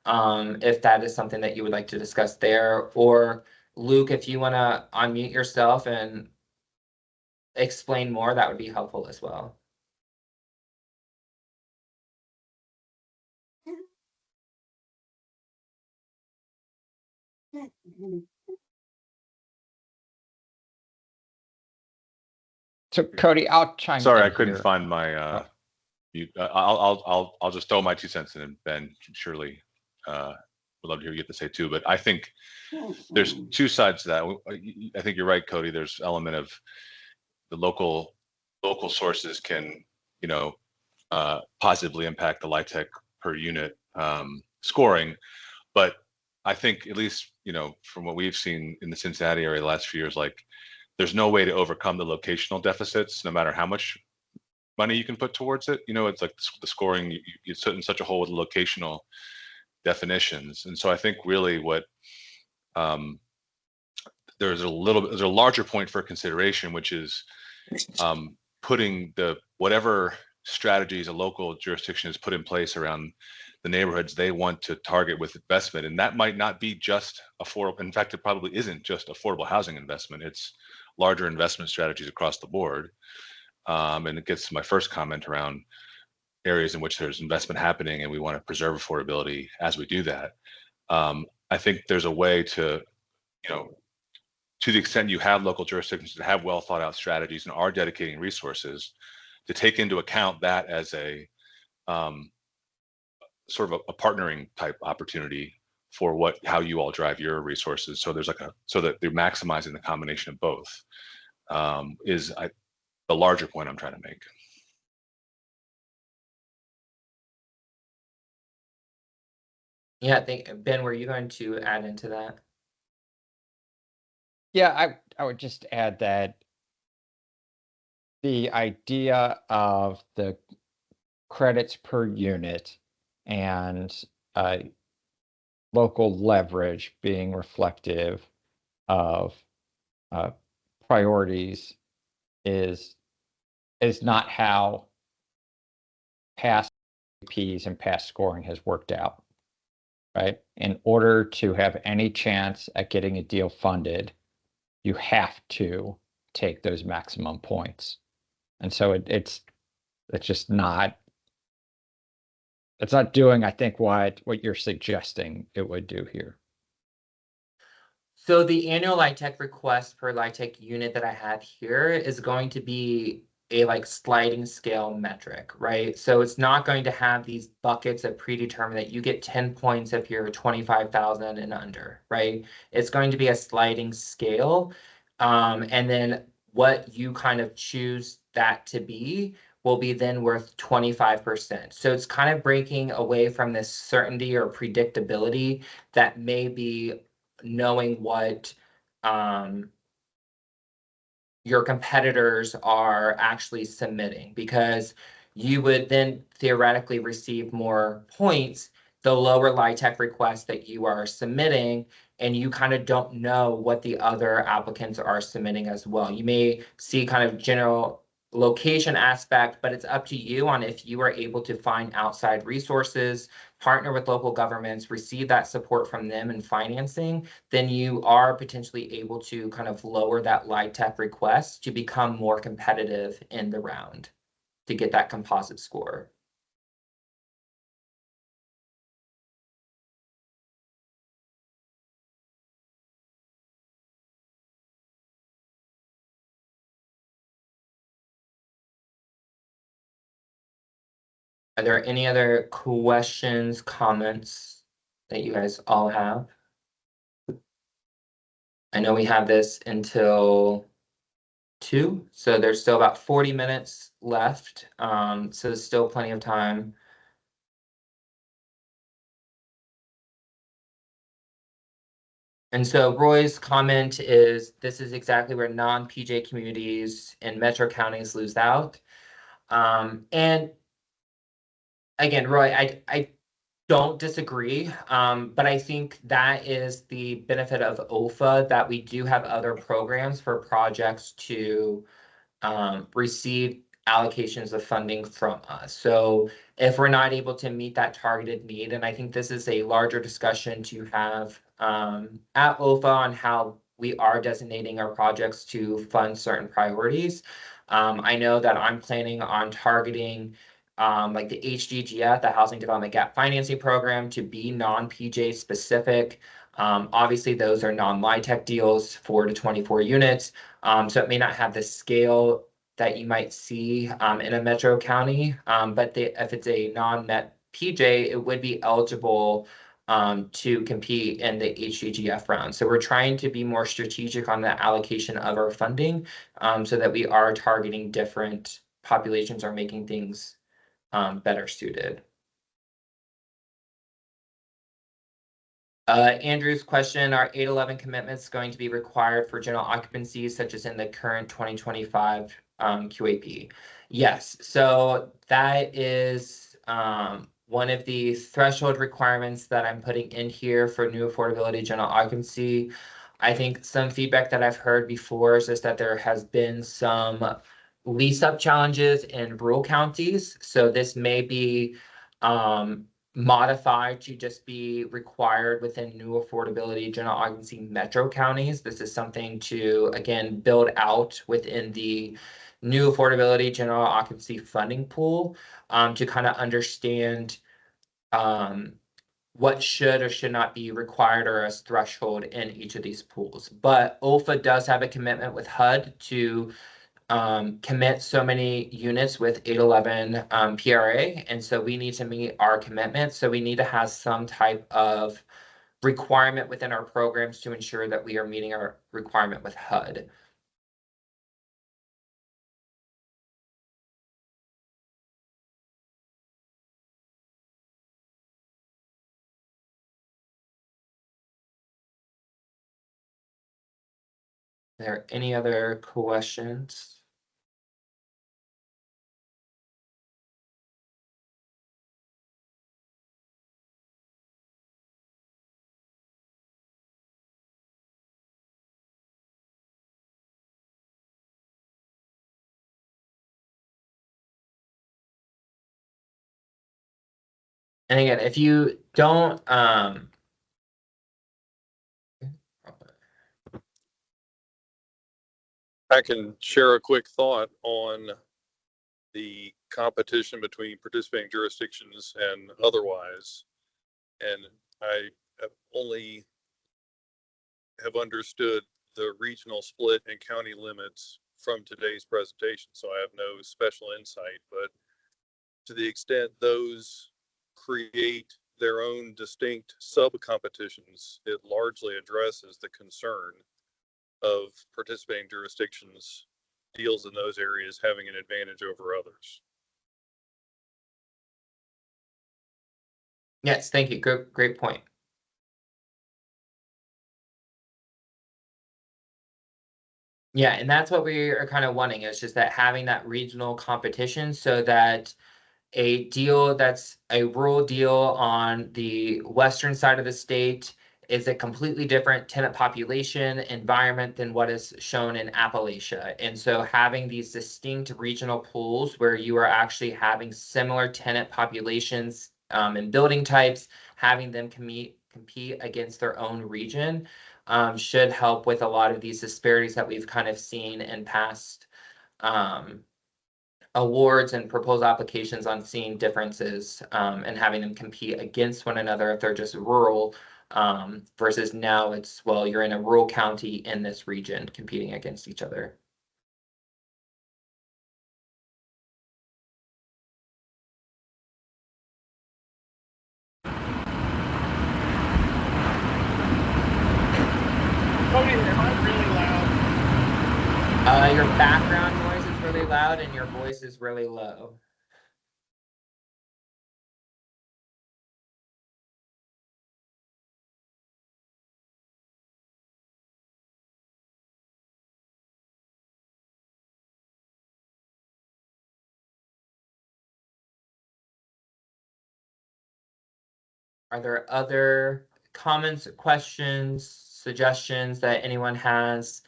If that is something that you would like to discuss there, or Luke, if you want to unmute yourself and explain more, that would be helpful as well. So Cody, I'll chime in. Sorry, I couldn't here. find my mute. I'll just throw my 2 cents in, and Ben surely would love to hear you get to say too. But I think there's 2 sides to that. I think you're right, Cody. There's element of the local sources can, you know, positively impact the LIHTC per unit scoring. But I think, at least, you know, from what we've seen in the Cincinnati area the last few years, like, there's no way to overcome the locational deficits, no matter how much money you can put towards it. You know, it's like the scoring, you sit in such a hole with the locational definitions. And so I think really what there's a larger point for consideration, which is putting whatever strategies a local jurisdiction has put in place around the neighborhoods they want to target with investment. And that might not be just affordable. In fact, it probably isn't just affordable housing investment. It's larger investment strategies across the board. And it gets to my first comment around areas in which there's investment happening and we want to preserve affordability as we do that. I think there's a way to, you know, to the extent you have local jurisdictions that have well thought out strategies and are dedicating resources, to take into account that as a sort of a partnering type opportunity for how you all drive your resources. So there's so that they're maximizing the combination of both is the larger point I'm trying to make. Yeah, I think, Ben, were you going to add into that? Yeah, I would just add that the idea of the credits per unit and local leverage being reflective of priorities is not how past Ps and past scoring has worked out, right? In order to have any chance at getting a deal funded, you have to take those maximum points. And so it's just not, it's not doing, I think, what you're suggesting it would do here. So the annual LIHTC request per LIHTC unit that I have here is going to be a sliding scale metric, right? So it's not going to have these buckets of predetermined that you get 10 points if you're 25,000 and under, right? It's going to be a sliding scale. And then what you kind of choose that to be will be then worth 25%. So it's kind of breaking away from this certainty or predictability that may be knowing what your competitors are actually submitting, because you would then theoretically receive more points the lower LIHTC request that you are submitting, and you kind of don't know what the other applicants are submitting as well. You may see kind of general location aspect, but it's up to you on if you are able to find outside resources, partner with local governments, receive that support from them in financing, then you are potentially able to kind of lower that LIHTC request to become more competitive in the round to get that composite score. Are there any other questions, comments that you guys all have? I know we have this until 2, so there's still about 40 minutes left. So there's still plenty of time. And so Roy's comment is, this is exactly where non-PJ communities and metro counties lose out. And again, Roy, I don't disagree, but I think that is the benefit of OFA, that we do have other programs for projects to receive allocations of funding from us. So if we're not able to meet that targeted need, and I think this is a larger discussion to have at OFA on how we are designating our projects to fund certain priorities. I know that I'm planning on targeting like the HDGF, the Housing Development Gap Financing Program, to be non-PJ specific. Obviously, those are non-LIHTC deals, 4 to 24 units. So it may not have the scale that you might see in a metro county, but if it's a non-met PJ, it would be eligible to compete in the HDGF round. So we're trying to be more strategic on the allocation of our funding, so that we are targeting different populations, are making things better suited. Andrew's question, are 811 commitments going to be required for general occupancies such as in the current 2025 QAP? Yes, so that is one of the threshold requirements that I'm putting in here for new affordability general occupancy. I think some feedback that I've heard before is just that there has been some lease up challenges in rural counties. So this may be modified to just be required within new affordability general occupancy metro counties. This is something to, again, build out within the new affordability general occupancy funding pool, to kind of understand what should or should not be required or as threshold in each of these pools. But OFA does have a commitment with HUD to commit so many units with 811 PRA, and so we need to meet our commitment. So we need to have some type of requirement within our programs to ensure that we are meeting our requirement with HUD. Are there any other questions? And again, if you don't, I can share a quick thought on the competition between participating jurisdictions and otherwise. And I have only have understood the regional split and county limits from today's presentation, so I have no special insight, but to the extent those create their own distinct sub-competitions, it largely addresses the concern of participating jurisdictions deals in those areas having an advantage over others. Yes, thank you. Great point. Yeah, and that's what we are kind of wanting. It's just that having that regional competition so that a deal that's a rural deal on the western side of the state is a completely different tenant population environment than what is shown in Appalachia. And so having these distinct regional pools where you are actually having similar tenant populations and building types, having them compete against their own region should help with a lot of these disparities that we've kind of seen in past awards and proposal applications on seeing differences and having them compete against one another if they're just rural versus now it's, well, you're in a rural county in this region competing against each other. Cody, am I really loud? Your background noise is really loud and your voice is really low. Are there other comments, questions, suggestions that anyone has?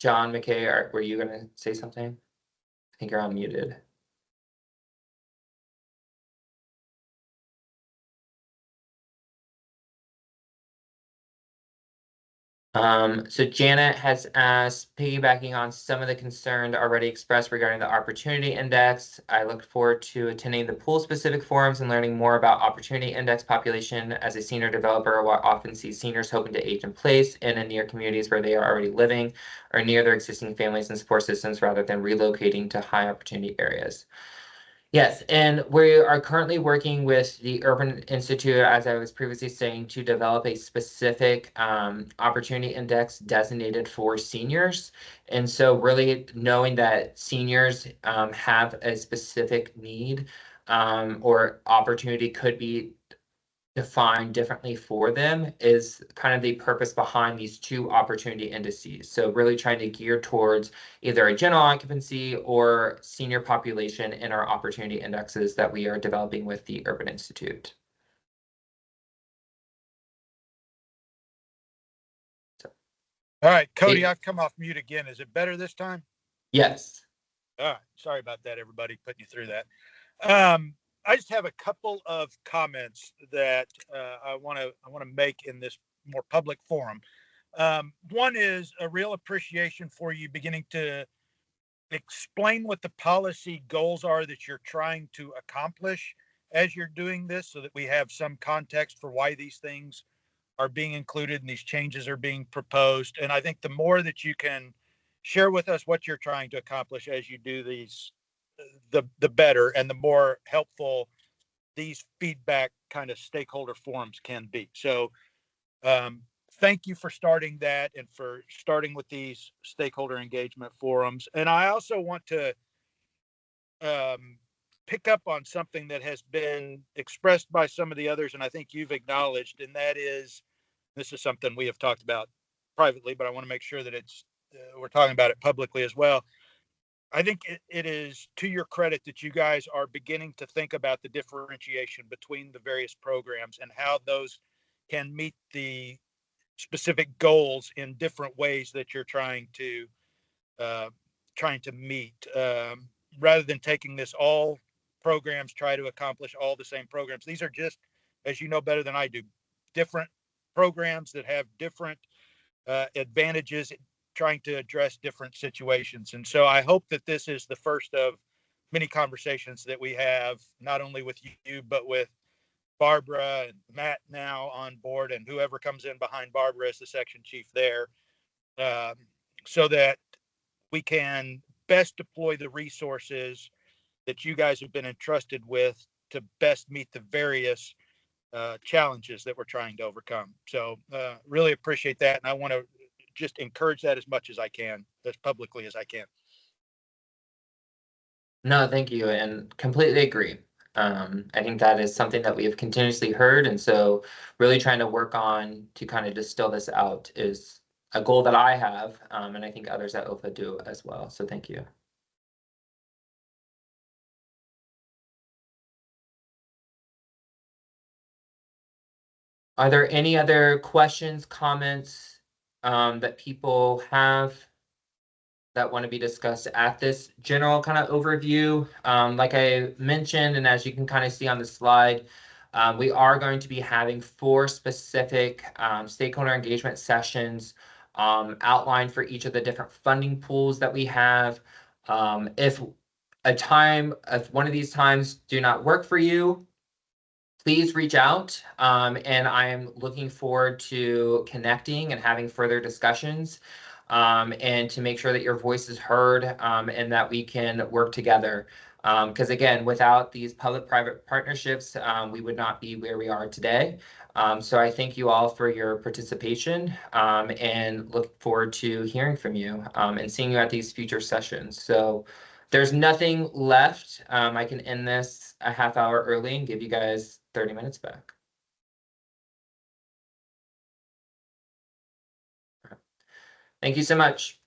John McKay, were you going to say something? I think you're unmuted. So Janet has asked, piggybacking on some of the concern already expressed regarding the opportunity index, I look forward to attending the pool specific forums and learning more about opportunity index population. As a senior developer, I often see seniors hoping to age in place and in near communities where they are already living or near their existing families and support systems rather than relocating to high opportunity areas. Yes, and we are currently working with the Urban Institute, as I was previously saying, to develop a specific opportunity index designated for seniors. And so really knowing that seniors have a specific need or opportunity could be defined differently for them is kind of the purpose behind these two opportunity indices. So really trying to gear towards either a general occupancy or senior population in our opportunity indexes that we are developing with the Urban Institute. All right, Cody, I've come off mute again. Is it better this time? Yes. All right. Sorry about that, everybody, putting you through that. I just have a couple of comments that I want to make in this more public forum. One is a real appreciation for you beginning to explain what the policy goals are that you're trying to accomplish as you're doing this, so that we have some context for why these things are being included and these changes are being proposed. And I think the more that you can share with us what you're trying to accomplish as you do these, the better, and the more helpful these feedback kind of stakeholder forums can be. So thank you for starting that and for starting with these stakeholder engagement forums. And I also want to pick up on something that has been expressed by some of the others, and I think you've acknowledged, and that is, this is something we have talked about privately, but I want to make sure that it's we're talking about it publicly as well. I think it is to your credit that you guys are beginning to think about the differentiation between the various programs and how those can meet the specific goals in different ways that you're trying to meet, rather than taking this all programs try to accomplish all the same programs. These are just, as you know better than I do, different programs that have different advantages, trying to address different situations. And so I hope that this is the first of many conversations that we have, not only with you, but with Barbara and Matt now on board, and whoever comes in behind Barbara as the section chief there, so that we can best deploy the resources that you guys have been entrusted with to best meet the various challenges that we're trying to overcome. So really appreciate that. And I want to just encourage that as much as I can, as publicly as I can. No, thank you, and completely agree. I think that is something that we have continuously heard, and so really trying to work on to kind of distill this out is a goal that I have, and I think others at OFA do as well. So thank you. Are there any other questions, comments that people have that want to be discussed at this general kind of overview? Like I mentioned, and as you can kind of see on the slide, we are going to be having 4 specific stakeholder engagement sessions outlined for each of the different funding pools that we have. If one of these times do not work for you, please reach out, and I am looking forward to connecting and having further discussions, and to make sure that your voice is heard, and that we can work together. Because again, without these public-private partnerships, we would not be where we are today. So I thank you all for your participation, and look forward to hearing from you, and seeing you at these future sessions. So there's nothing left. I can end this a half hour early and give you guys 30 minutes back. Thank you so much.